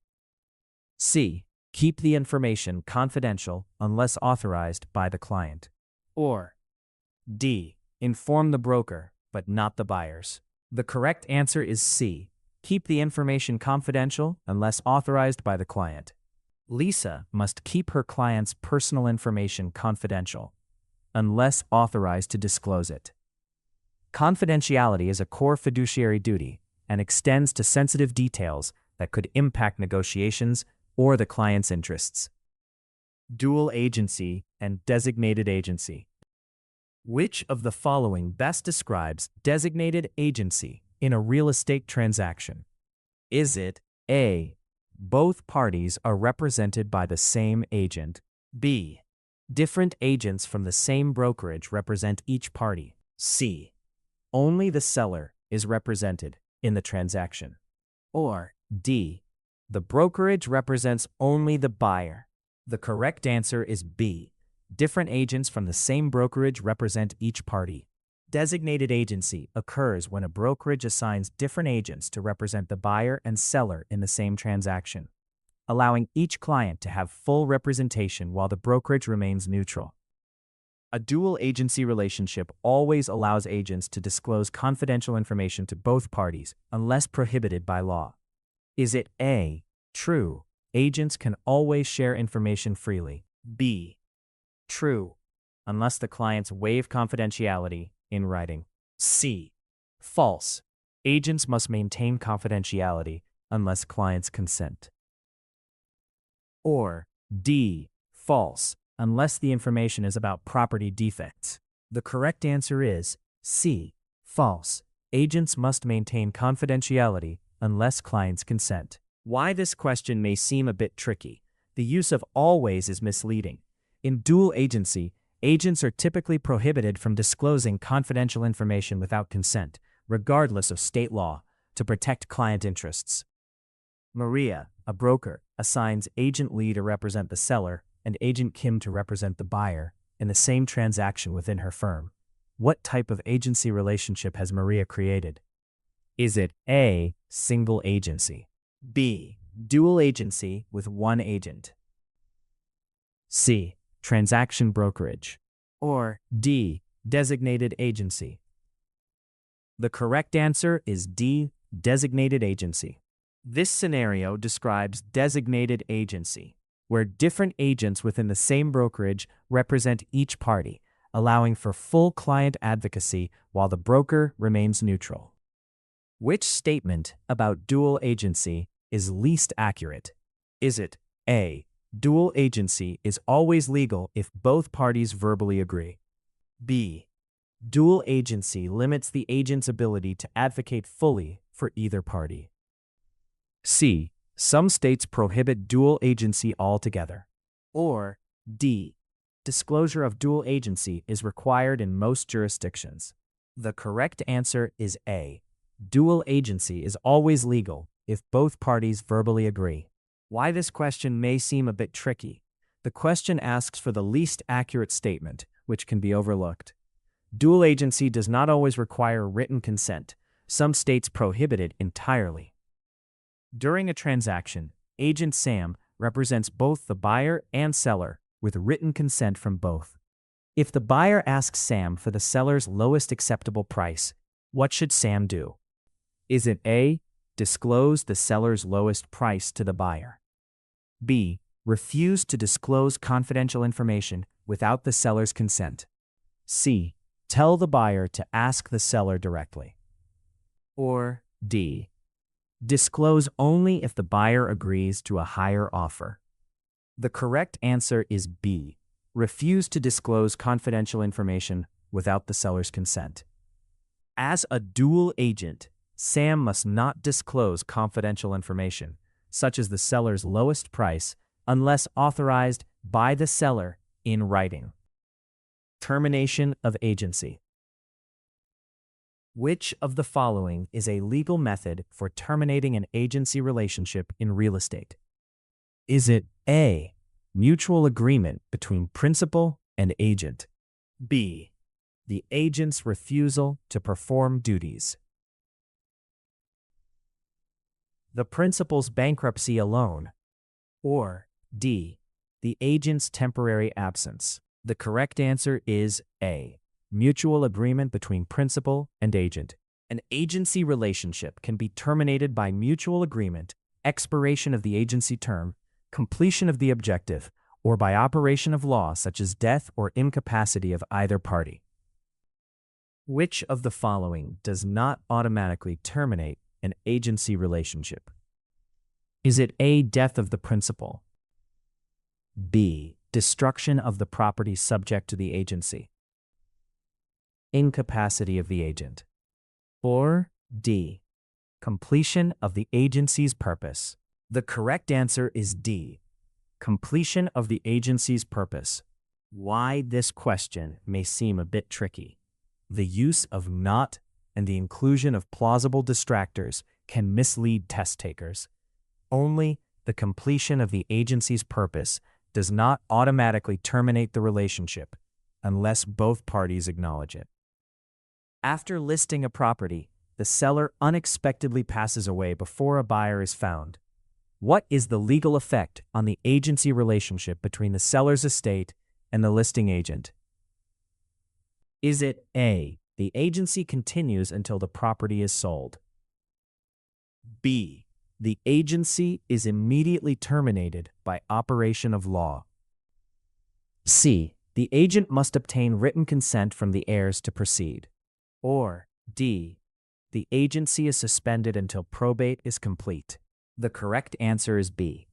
C, keep the information confidential unless authorized by the client? Or D, inform the broker but not the buyers? The correct answer is C, keep the information confidential unless authorized by the client. Lisa must keep her client's personal information confidential unless authorized to disclose it. Confidentiality is a core fiduciary duty and extends to sensitive details that could impact negotiations or the client's interests. Dual agency and designated agency. Which of the following best describes designated agency in a real estate transaction? Is it A, both parties are represented by the same agent? B, different agents from the same brokerage represent each party? C, only the seller is represented in the transaction? Or D, the brokerage represents only the buyer? The correct answer is B, different agents from the same brokerage represent each party. Designated agency occurs when a brokerage assigns different agents to represent the buyer and seller in the same transaction, allowing each client to have full representation while the brokerage remains neutral. A dual agency relationship always allows agents to disclose confidential information to both parties unless prohibited by law. Is it A, true, agents can always share information freely? B, true, unless the clients waive confidentiality in writing? C, false, agents must maintain confidentiality unless clients consent? Or D, false, unless the information is about property defects? The correct answer is C, false, agents must maintain confidentiality unless clients consent. Why this question may seem a bit tricky. The use of always is misleading. In dual agency, agents are typically prohibited from disclosing confidential information without consent, regardless of state law, to protect client interests. Maria, a broker, assigns Agent Lee to represent the seller and Agent Kim to represent the buyer in the same transaction within her firm. What type of agency relationship has Maria created? Is it A, single agency, B, dual agency with one agent, C, transaction brokerage, or D, designated agency? The correct answer is D, designated agency. This scenario describes designated agency, where different agents within the same brokerage represent each party, allowing for full client advocacy while the broker remains neutral. Which statement about dual agency is least accurate? Is it A, dual agency is always legal if both parties verbally agree? B, dual agency limits the agent's ability to advocate fully for either party? C, some states prohibit dual agency altogether? Or D, disclosure of dual agency is required in most jurisdictions? The correct answer is A, dual agency is always legal if both parties verbally agree. Why this question may seem a bit tricky. The question asks for the least accurate statement, which can be overlooked. Dual agency does not always require written consent. Some states prohibit it entirely. During a transaction, Agent Sam represents both the buyer and seller with written consent from both. If the buyer asks Sam for the seller's lowest acceptable price, what should Sam do? Is it A, disclose the seller's lowest price to the buyer? B, refuse to disclose confidential information without the seller's consent? C, tell the buyer to ask the seller directly? Or D, disclose only if the buyer agrees to a higher offer? The correct answer is B, refuse to disclose confidential information without the seller's consent. As a dual agent, Sam must not disclose confidential information, such as the seller's lowest price, unless authorized by the seller in writing. Termination of agency. Which of the following is a legal method for terminating an agency relationship in real estate? Is it A, mutual agreement between principal and agent? B, the agent's refusal to perform duties? The principal's bankruptcy alone? Or D, the agent's temporary absence? The correct answer is A, mutual agreement between principal and agent. An agency relationship can be terminated by mutual agreement, expiration of the agency term, completion of the objective, or by operation of law such as death or incapacity of either party. Which of the following does not automatically terminate an agency relationship? Is it A, death of the principal? B, destruction of the property subject to the agency? Incapacity of the agent? Or D, completion of the agency's purpose? The correct answer is D, completion of the agency's purpose. Why this question may seem a bit tricky. The use of not and the inclusion of plausible distractors can mislead test takers. Only the completion of the agency's purpose does not automatically terminate the relationship unless both parties acknowledge it. After listing a property, the seller unexpectedly passes away before a buyer is found. What is the legal effect on the agency relationship between the seller's estate and the listing agent? Is it A, the agency continues until the property is sold? B, the agency is immediately terminated by operation of law? C, the agent must obtain written consent from the heirs to proceed? Or D, the agency is suspended until probate is complete? The correct answer is B.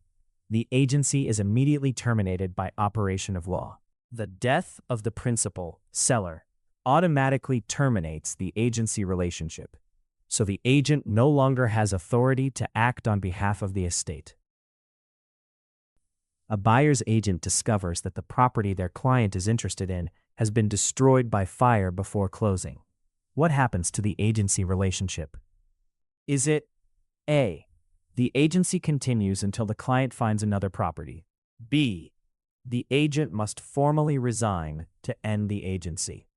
The agency is immediately terminated by operation of law. The death of the principal, seller, automatically terminates the agency relationship. so the agent no longer has authority to act on behalf of the estate. A buyer's agent discovers that the property their client is interested in has been destroyed by fire before closing. What happens to the agency relationship? Is it A. The agency continues until the client finds another property? B. The agent must formally resign to end the agency?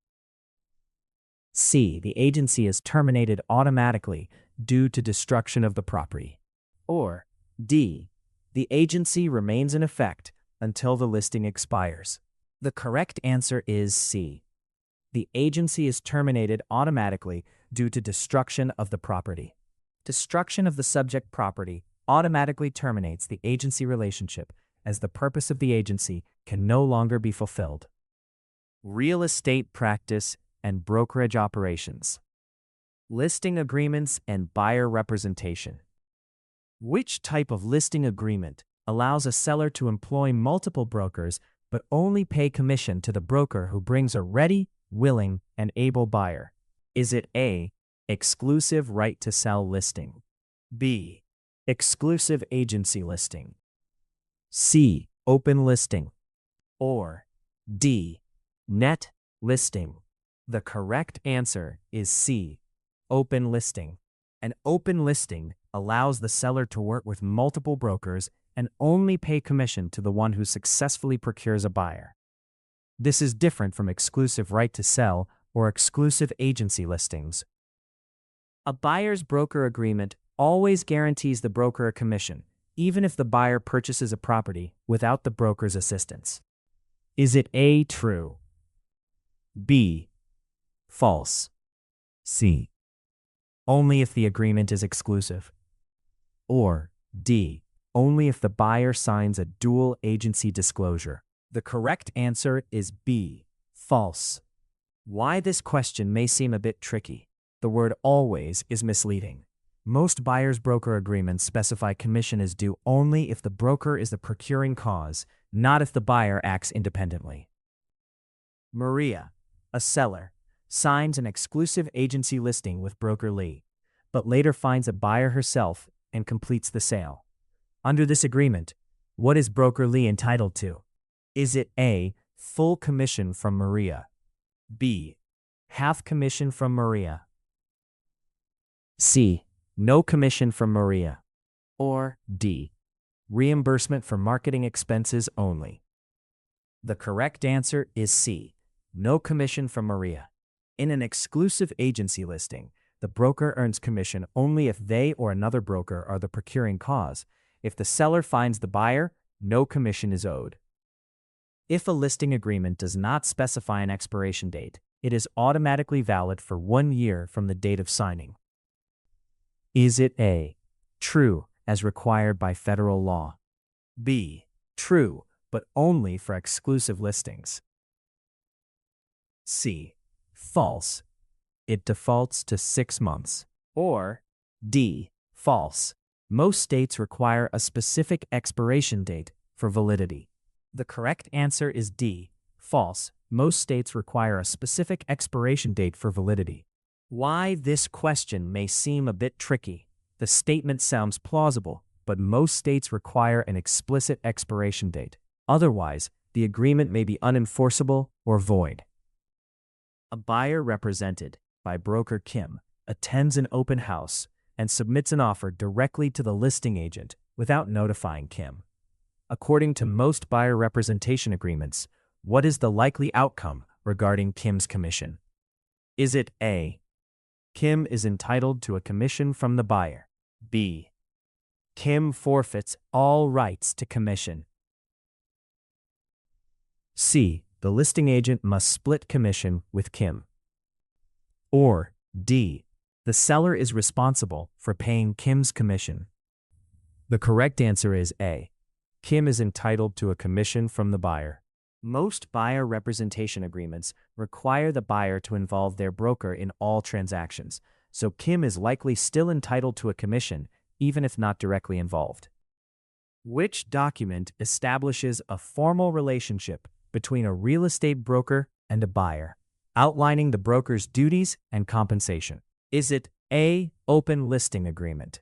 C. The agency is terminated automatically due to destruction of the property? Or D. The agency remains in effect until the listing expires? The correct answer is C. The agency is terminated automatically due to destruction of the property. Destruction of the subject property automatically terminates the agency relationship as the purpose of the agency can no longer be fulfilled. Real estate practice and brokerage operations. Listing agreements and buyer representation. Which type of listing agreement allows a seller to employ multiple brokers but only pay commission to the broker who brings a ready, willing, and able buyer? Is it A. Exclusive right to sell listing? B. Exclusive agency listing? C. Open listing? Or D. Net listing? The correct answer is C. Open listing. An open listing allows the seller to work with multiple brokers and only pay commission to the one who successfully procures a buyer. This is different from exclusive right to sell or exclusive agency listings. A buyer's broker agreement always guarantees the broker a commission, even if the buyer purchases a property without the broker's assistance. Is it A. True? B. False? C. Only if the agreement is exclusive? Or D. Only if the buyer signs a dual agency disclosure? The correct answer is B. False. Why this question may seem a bit tricky. The word always is misleading. Most buyer's broker agreements specify commission is due only if the broker is the procuring cause, not if the buyer acts independently. Maria, a seller, signs an exclusive agency listing with broker Lee, but later finds a buyer herself and completes the sale. Under this agreement, what is broker Lee entitled to? Is it A. Full commission from Maria? B. Half commission from Maria? C. No commission from Maria? Or D. Reimbursement for marketing expenses only? The correct answer is C. No commission from Maria. In an exclusive agency listing, the broker earns commission only if they or another broker are the procuring cause. If the seller finds the buyer, no commission is owed. If a listing agreement does not specify an expiration date, it is automatically valid for 1 year from the date of signing. Is it A. True, as required by federal law? B. True, but only for exclusive listings? C. False. It defaults to 6 months. Or D. False. Most states require a specific expiration date for validity. The correct answer is D. False. Most states require a specific expiration date for validity. Why this question may seem a bit tricky. The statement sounds plausible, but most states require an explicit expiration date. Otherwise, the agreement may be unenforceable or void. A buyer represented by broker Kim attends an open house and submits an offer directly to the listing agent without notifying Kim. According to most buyer representation agreements, what is the likely outcome regarding Kim's commission? Is it A. Kim is entitled to a commission from the buyer? B. Kim forfeits all rights to commission? C. The listing agent must split commission with Kim? Or D. The seller is responsible for paying Kim's commission? The correct answer is A. Kim is entitled to a commission from the buyer. Most buyer representation agreements require the buyer to involve their broker in all transactions, so Kim is likely still entitled to a commission even if not directly involved. Which document establishes a formal relationship between a real estate broker and a buyer, outlining the broker's duties and compensation? Is it A. Open listing agreement.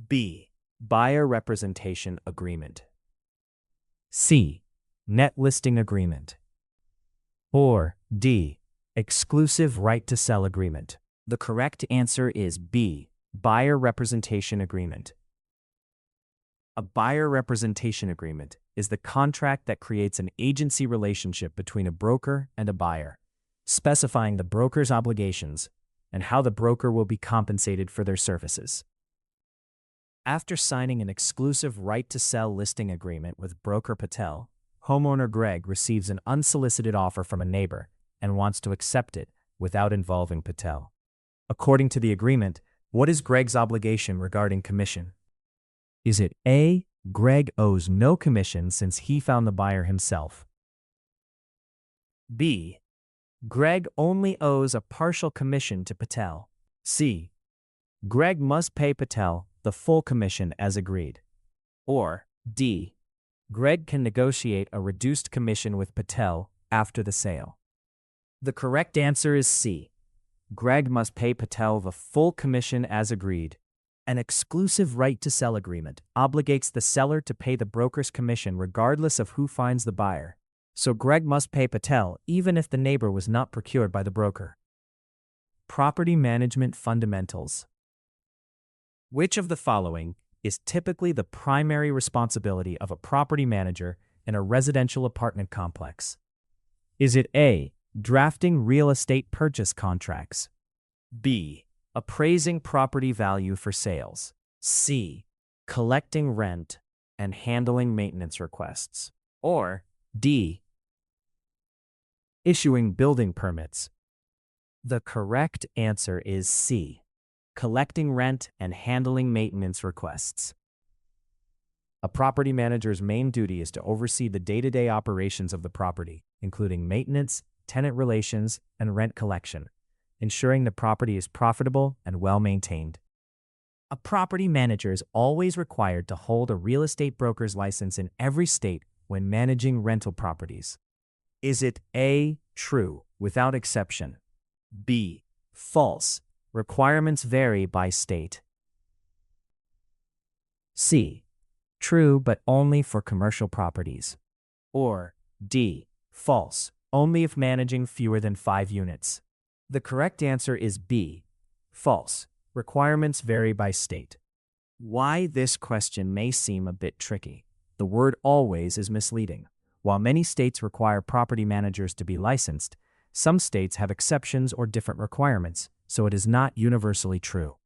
B. Buyer representation agreement. C. Net listing agreement. Or D. Exclusive right to sell agreement. The correct answer is B. Buyer representation agreement. A buyer representation agreement is the contract that creates an agency relationship between a broker and a buyer, specifying the broker's obligations and how the broker will be compensated for their services. After signing an exclusive right to sell listing agreement with broker Patel, homeowner Greg receives an unsolicited offer from a neighbor and wants to accept it without involving Patel. According to the agreement, what is Greg's obligation regarding commission? Is it A. Greg owes no commission since he found the buyer himself? B. Greg only owes a partial commission to Patel? C. Greg must pay Patel the full commission as agreed? Or D. Greg can negotiate a reduced commission with Patel after the sale? The correct answer is C. Greg must pay Patel the full commission as agreed. An exclusive right to sell agreement obligates the seller to pay the broker's commission regardless of who finds the buyer, so Greg must pay Patel even if the neighbor was not procured by the broker. Property management fundamentals. Which of the following is typically the primary responsibility of a property manager in a residential apartment complex? Is it A. Drafting real estate purchase contracts? B. Appraising property value for sales? C. Collecting rent and handling maintenance requests? Or D. Issuing building permits? The correct answer is C. Collecting rent and handling maintenance requests. A property manager's main duty is to oversee the day-to-day operations of the property, including maintenance, tenant relations, and rent collection, ensuring the property is profitable and well-maintained. A property manager is always required to hold a real estate broker's license in every state when managing rental properties. Is it A. True, without exception? B. False, requirements vary by state? C. True, but only for commercial properties? Or D. False, only if managing fewer than 5 units? The correct answer is B. False, requirements vary by state. Why this question may seem a bit tricky. The word always is misleading. While many states require property managers to be licensed, some states have exceptions or different requirements, so it is not universally true.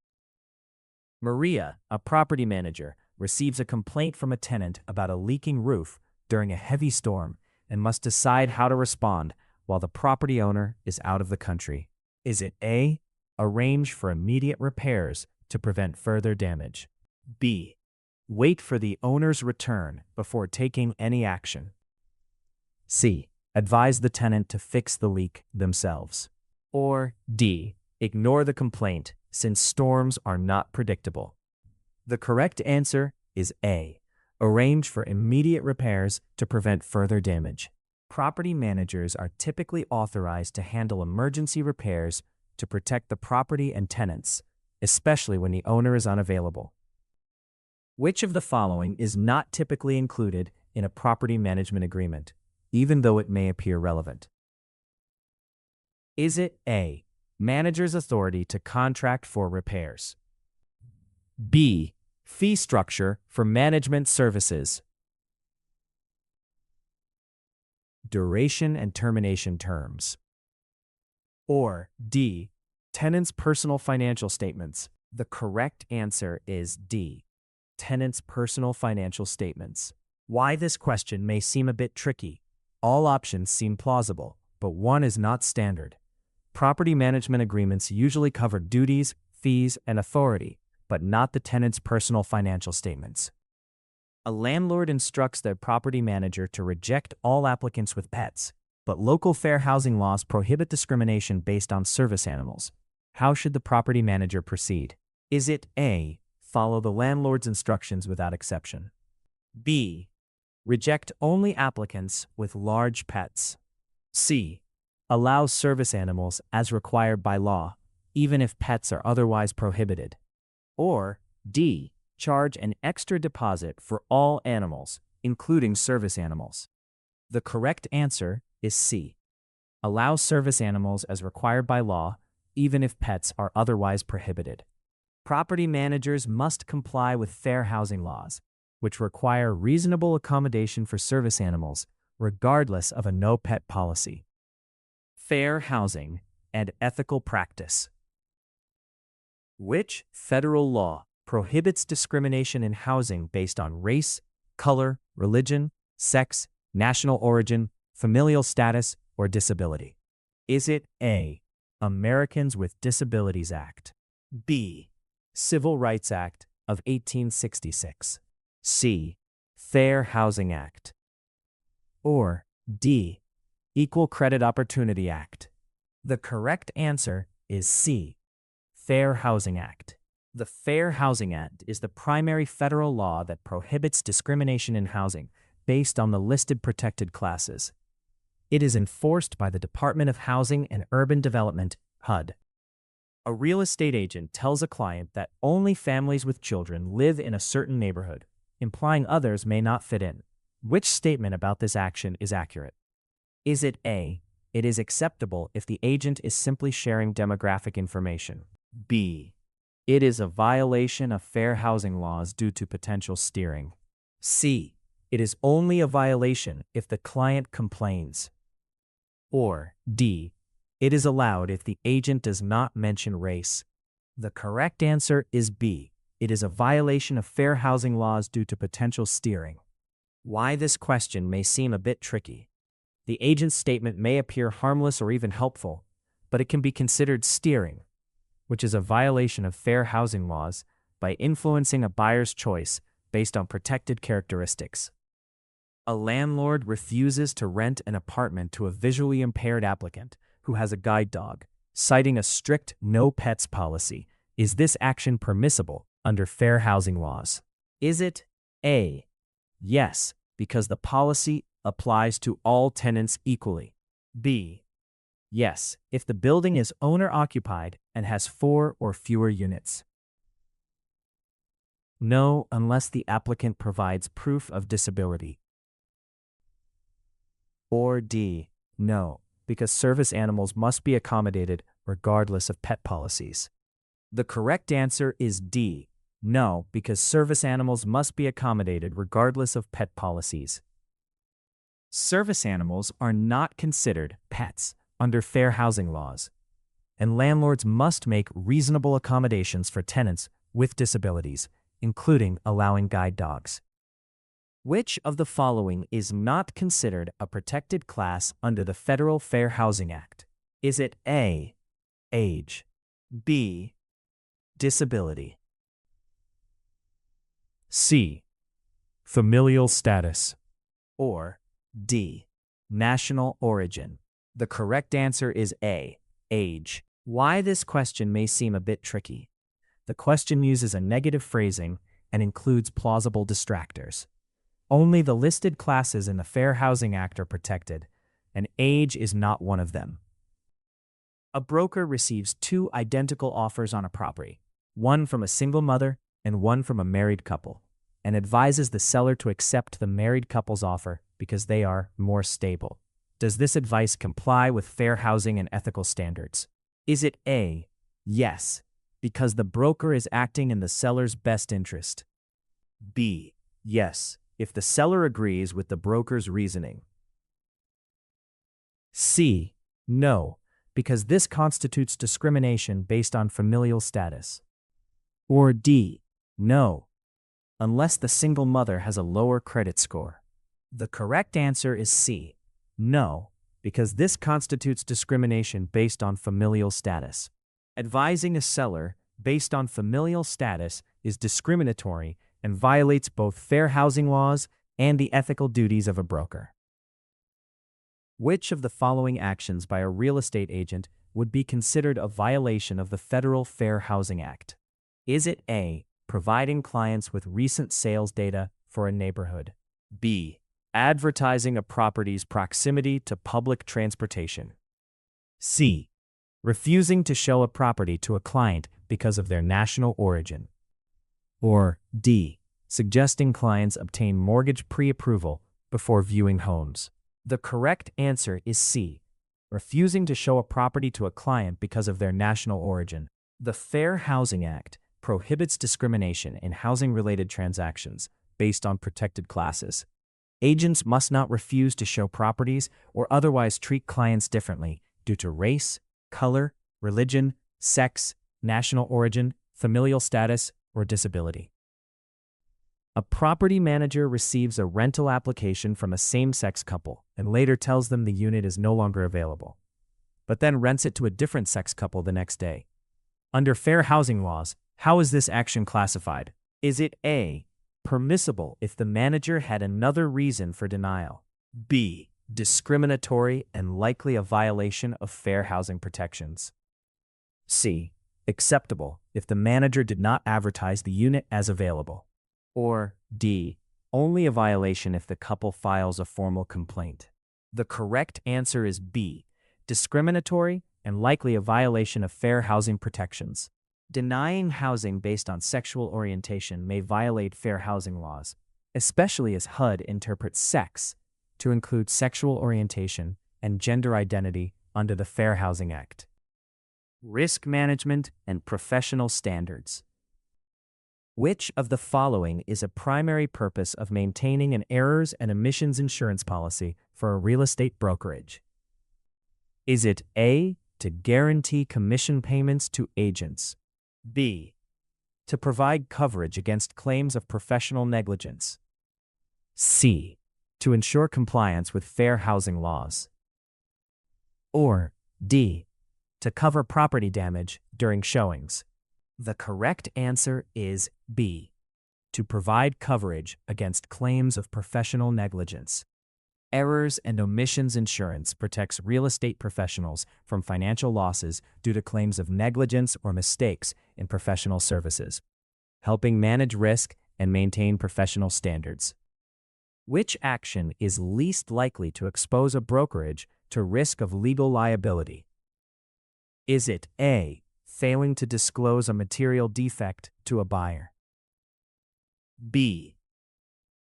Maria, a property manager, receives a complaint from a tenant about a leaking roof during a heavy storm and must decide how to respond while the property owner is out of the country. Is it A. Arrange for immediate repairs to prevent further damage? B. Wait for the owner's return before taking any action? C. Advise the tenant to fix the leak themselves? Or D. Ignore the complaint since storms are not predictable? The correct answer is A. Arrange for immediate repairs to prevent further damage. Property managers are typically authorized to handle emergency repairs to protect the property and tenants, especially when the owner is unavailable. Which of the following is not typically included in a property management agreement, even though it may appear relevant? Is it A. Manager's authority to contract for repairs? B. Fee structure for management services? Duration and termination terms? Or D. Tenant's personal financial statements? The correct answer is D. Tenant's personal financial statements. Why this question may seem a bit tricky. All options seem plausible, but one is not standard. Property management agreements usually cover duties, fees, and authority, but not the tenant's personal financial statements. A landlord instructs their property manager to reject all applicants with pets, but local fair housing laws prohibit discrimination based on service animals. How should the property manager proceed? Is it A. Follow the landlord's instructions without exception? B. Reject only applicants with large pets? C. Allow service animals as required by law? even if pets are otherwise prohibited? Or D. Charge an extra deposit for all animals, including service animals? The correct answer is C. Allow service animals as required by law, even if pets are otherwise prohibited. Property managers must comply with fair housing laws, which require reasonable accommodation for service animals, regardless of a no-pet policy. Fair housing and ethical practice. Which federal law prohibits discrimination in housing based on race, color, religion, sex, national origin, familial status, or disability? Is it A. Americans with Disabilities Act, B. Civil Rights Act of 1866, C. Fair Housing Act, or D. Equal Credit Opportunity Act? The correct answer is C. Fair Housing Act. The Fair Housing Act is the primary federal law that prohibits discrimination in housing based on the listed protected classes. It is enforced by the Department of Housing and Urban Development, HUD. A real estate agent tells a client that only families with children live in a certain neighborhood, implying others may not fit in. Which statement about this action is accurate? Is it A. It is acceptable if the agent is simply sharing demographic information? B. It is a violation of fair housing laws due to potential steering? C. It is only a violation if the client complains? Or D. It is allowed if the agent does not mention race? The correct answer is B. It is a violation of fair housing laws due to potential steering. Why this question may seem a bit tricky. The agent's statement may appear harmless or even helpful, but it can be considered steering, which is a violation of fair housing laws by influencing a buyer's choice based on protected characteristics. A landlord refuses to rent an apartment to a visually impaired applicant who has a guide dog, citing a strict no pets policy. Is this action permissible under fair housing laws? Is it A. Yes, because the policy applies to all tenants equally? B. Yes, if the building is owner-occupied and has 4 or fewer units? No, unless the applicant provides proof of disability? Or D. No, because service animals must be accommodated regardless of pet policies? The correct answer is D. No, because service animals must be accommodated regardless of pet policies. Service animals are not considered pets under fair housing laws, and landlords must make reasonable accommodations for tenants with disabilities, including allowing guide dogs. Which of the following is not considered a protected class under the Federal Fair Housing Act? Is it A. Age, B. Disability, C. Familial status, or D. National origin? The correct answer is A. Age. Why this question may seem a bit tricky. The question uses a negative phrasing and includes plausible distractors. Only the listed classes in the Fair Housing Act are protected, and age is not one of them. A broker receives 2 identical offers on a property, one from a single mother and one from a married couple, and advises the seller to accept the married couple's offer because they are more stable. Does this advice comply with fair housing and ethical standards? Is it A. Yes, because the broker is acting in the seller's best interest? B. Yes, if the seller agrees with the broker's reasoning? C. No, because this constitutes discrimination based on familial status? Or D. No, unless the single mother has a lower credit score? The correct answer is C. No, because this constitutes discrimination based on familial status. Advising a seller based on familial status is discriminatory and violates both fair housing laws and the ethical duties of a broker. Which of the following actions by a real estate agent would be considered a violation of the Federal Fair Housing Act? Is it A. Providing clients with recent sales data for a neighborhood? B. Advertising a property's proximity to public transportation? C. refusing to show a property to a client because of their national origin. Or D, suggesting clients obtain mortgage pre-approval before viewing homes. The correct answer is C, refusing to show a property to a client because of their national origin. The Fair Housing Act prohibits discrimination in housing-related transactions based on protected classes. Agents must not refuse to show properties or otherwise treat clients differently due to race, color, religion, sex, national origin, familial status, or disability. A property manager receives a rental application from a same-sex couple and later tells them the unit is no longer available, but then rents it to a different sex couple the next day. Under fair housing laws, how is this action classified? Is it A, permissible if the manager had another reason for denial? B, discriminatory and likely a violation of fair housing protections? C, acceptable if the manager did not advertise the unit as available? Or D, only a violation if the couple files a formal complaint? The correct answer is B, discriminatory and likely a violation of fair housing protections. Denying housing based on sexual orientation may violate fair housing laws, especially as HUD interprets sex to include sexual orientation and gender identity under the Fair Housing Act. Risk management and professional standards. Which of the following is a primary purpose of maintaining an errors and omissions insurance policy for a real estate brokerage? Is it A, to guarantee commission payments to agents? B, to provide coverage against claims of professional negligence? C, to ensure compliance with fair housing laws? Or D, to cover property damage during showings? The correct answer is B, to provide coverage against claims of professional negligence. Errors and omissions insurance protects real estate professionals from financial losses due to claims of negligence or mistakes in professional services, helping manage risk and maintain professional standards. Which action is least likely to expose a brokerage to risk of legal liability? Is it A, failing to disclose a material defect to a buyer? B,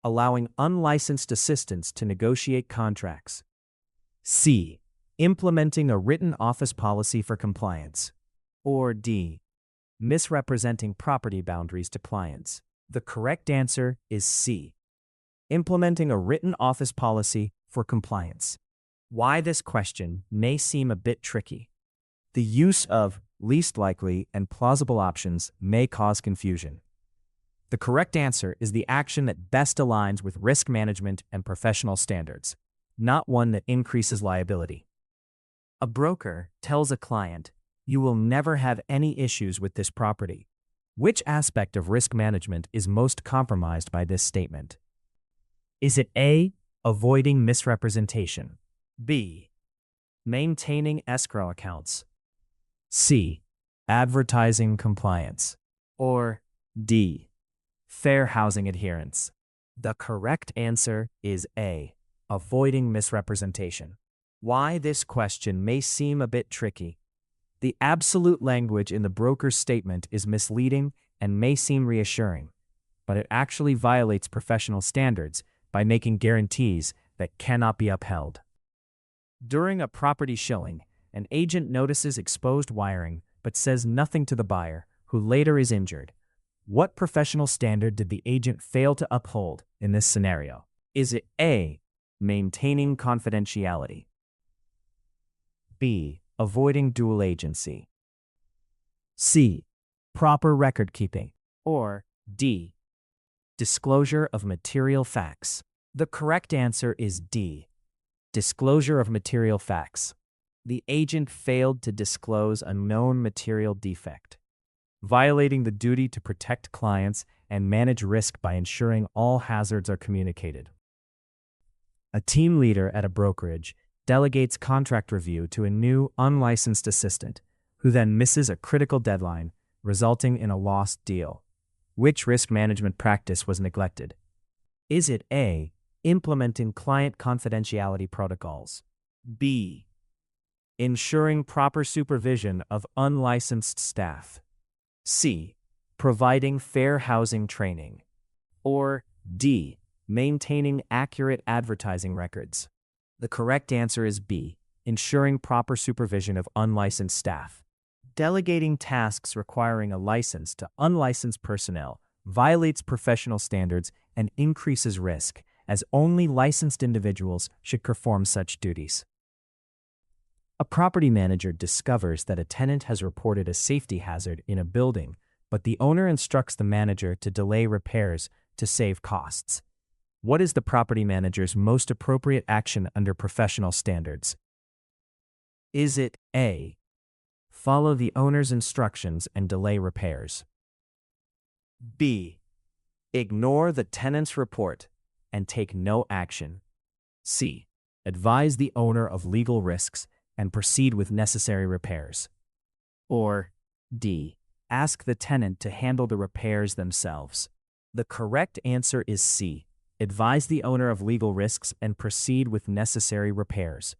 allowing unlicensed assistants to negotiate contracts? C, implementing a written office policy for compliance? Or D, misrepresenting property boundaries to clients? The correct answer is C, implementing a written office policy for compliance. Why this question may seem a bit tricky. The use of least likely and plausible options may cause confusion. The correct answer is the action that best aligns with risk management and professional standards, not one that increases liability. A broker tells a client, "You will never have any issues with this property." Which aspect of risk management is most compromised by this statement? Is it A, avoiding misrepresentation? B, maintaining escrow accounts? C, advertising compliance? Or D, fair housing adherence? The correct answer is A, avoiding misrepresentation. Why this question may seem a bit tricky. The absolute language in the broker's statement is misleading and may seem reassuring, but it actually violates professional standards by making guarantees that cannot be upheld. During a property showing, an agent notices exposed wiring but says nothing to the buyer, who later is injured. What professional standard did the agent fail to uphold in this scenario? Is it A, maintaining confidentiality? B, avoiding dual agency? C, proper record keeping? Or D, disclosure of material facts? The correct answer is D, disclosure of material facts. The agent failed to disclose a known material defect, violating the duty to protect clients and manage risk by ensuring all hazards are communicated. A team leader at a brokerage delegates contract review to a new unlicensed assistant, who then misses a critical deadline, resulting in a lost deal. Which risk management practice was neglected? Is it A, implementing client confidentiality protocols? B, Ensuring proper supervision of unlicensed staff. C. Providing fair housing training. Or D. Maintaining accurate advertising records. The correct answer is B. Ensuring proper supervision of unlicensed staff. Delegating tasks requiring a license to unlicensed personnel violates professional standards and increases risk, as only licensed individuals should perform such duties. A property manager discovers that a tenant has reported a safety hazard in a building, but the owner instructs the manager to delay repairs to save costs. What is the property manager's most appropriate action under professional standards? Is it A. Follow the owner's instructions and delay repairs? B. Ignore the tenant's report and take no action? C. Advise the owner of legal risks and proceed with necessary repairs? Or D. Ask the tenant to handle the repairs themselves? The correct answer is C. Advise the owner of legal risks and proceed with necessary repairs.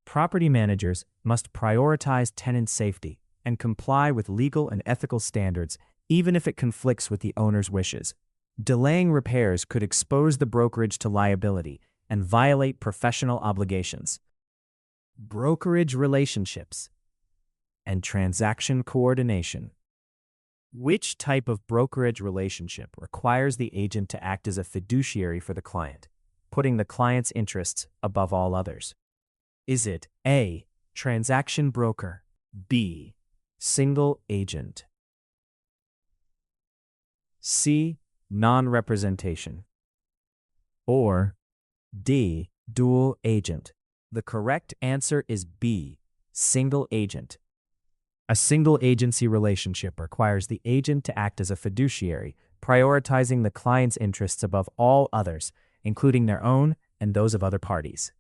Property managers must prioritize tenant safety and comply with legal and ethical standards even if it conflicts with the owner's wishes. Delaying repairs could expose the brokerage to liability and violate professional obligations. Brokerage relationships and transaction coordination. Which type of brokerage relationship requires the agent to act as a fiduciary for the client, putting the client's interests above all others? Is it A. Transaction broker, B. Single agent, C. Non-representation, or D. Dual agent? The correct answer is B. Single agent. A single agency relationship requires the agent to act as a fiduciary, prioritizing the client's interests above all others, including their own and those of other parties.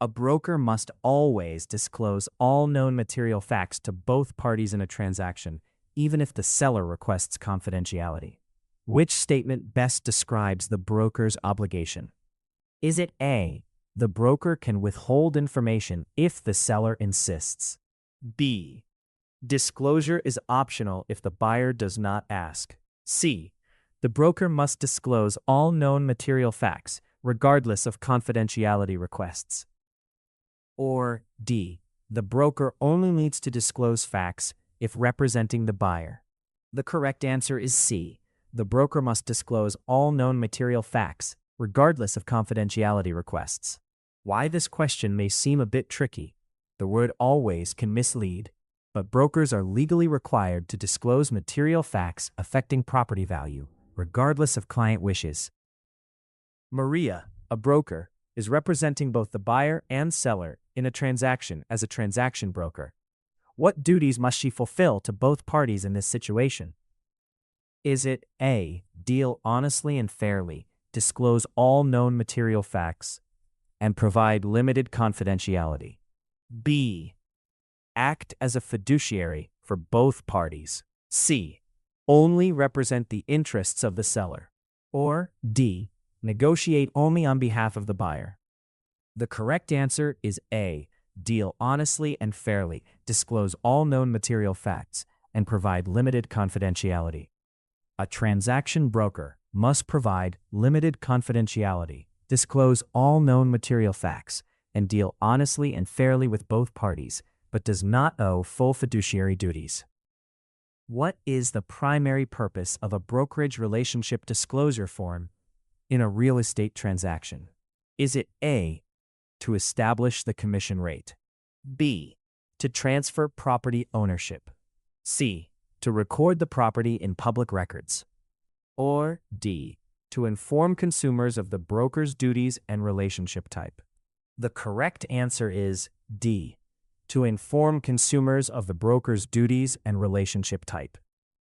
A broker must always disclose all known material facts to both parties in a transaction, even if the seller requests confidentiality. Which statement best describes the broker's obligation? Is it A. The broker can withhold information if the seller insists? B. Disclosure is optional if the buyer does not ask? C. The broker must disclose all known material facts, regardless of confidentiality requests? Or D. The broker only needs to disclose facts if representing the buyer? The correct answer is C. The broker must disclose all known material facts, regardless of confidentiality requests. Why this question may seem a bit tricky. The word always can mislead, but brokers are legally required to disclose material facts affecting property value, regardless of client wishes. Maria, a broker, is representing both the buyer and seller in a transaction as a transaction broker. What duties must she fulfill to both parties in this situation? Is it A. Deal honestly and fairly, disclose all known material facts, and provide limited confidentiality? B. Act as a fiduciary for both parties? C. Only represent the interests of the seller? Or D. Negotiate only on behalf of the buyer? The correct answer is A. Deal honestly and fairly, disclose all known material facts, and provide limited confidentiality. A transaction broker must provide limited confidentiality, disclose all known material facts, and deal honestly and fairly with both parties, but does not owe full fiduciary duties. What is the primary purpose of a brokerage relationship disclosure form in a real estate transaction? Is it A. To establish the commission rate? B. To transfer property ownership? C. To record the property in public records? Or D. To inform consumers of the broker's duties and relationship type? The correct answer is D. To inform consumers of the broker's duties and relationship type.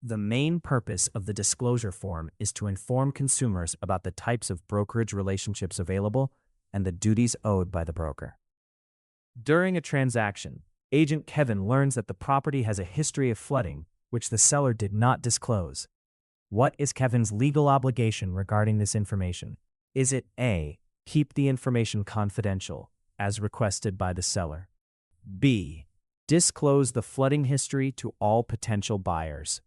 The main purpose of the disclosure form is to inform consumers about the types of brokerage relationships available and the duties owed by the broker. During a transaction, Agent Kevin learns that the property has a history of flooding, which the seller did not disclose. What is Kevin's legal obligation regarding this information? Is it A. Keep the information confidential, as requested by the seller? B. Disclose the flooding history to all potential buyers.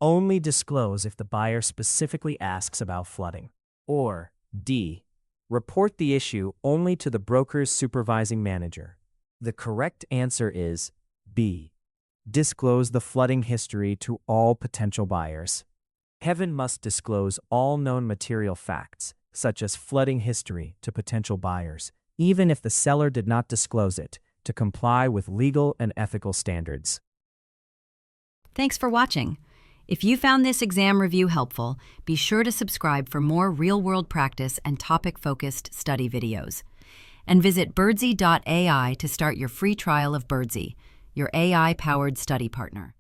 Only disclose if the buyer specifically asks about flooding. Or D. Report the issue only to the broker's supervising manager. The correct answer is B. Disclose the flooding history to all potential buyers. Heaven must disclose all known material facts, such as flooding history, to potential buyers, even if the seller did not disclose it, to comply with legal and ethical standards. Thanks for watching. If you found this exam review helpful, be sure to subscribe for more real-world practice and topic-focused study videos. And visit Birdsy.ai to start your free trial of Birdsy, your AI-powered study partner.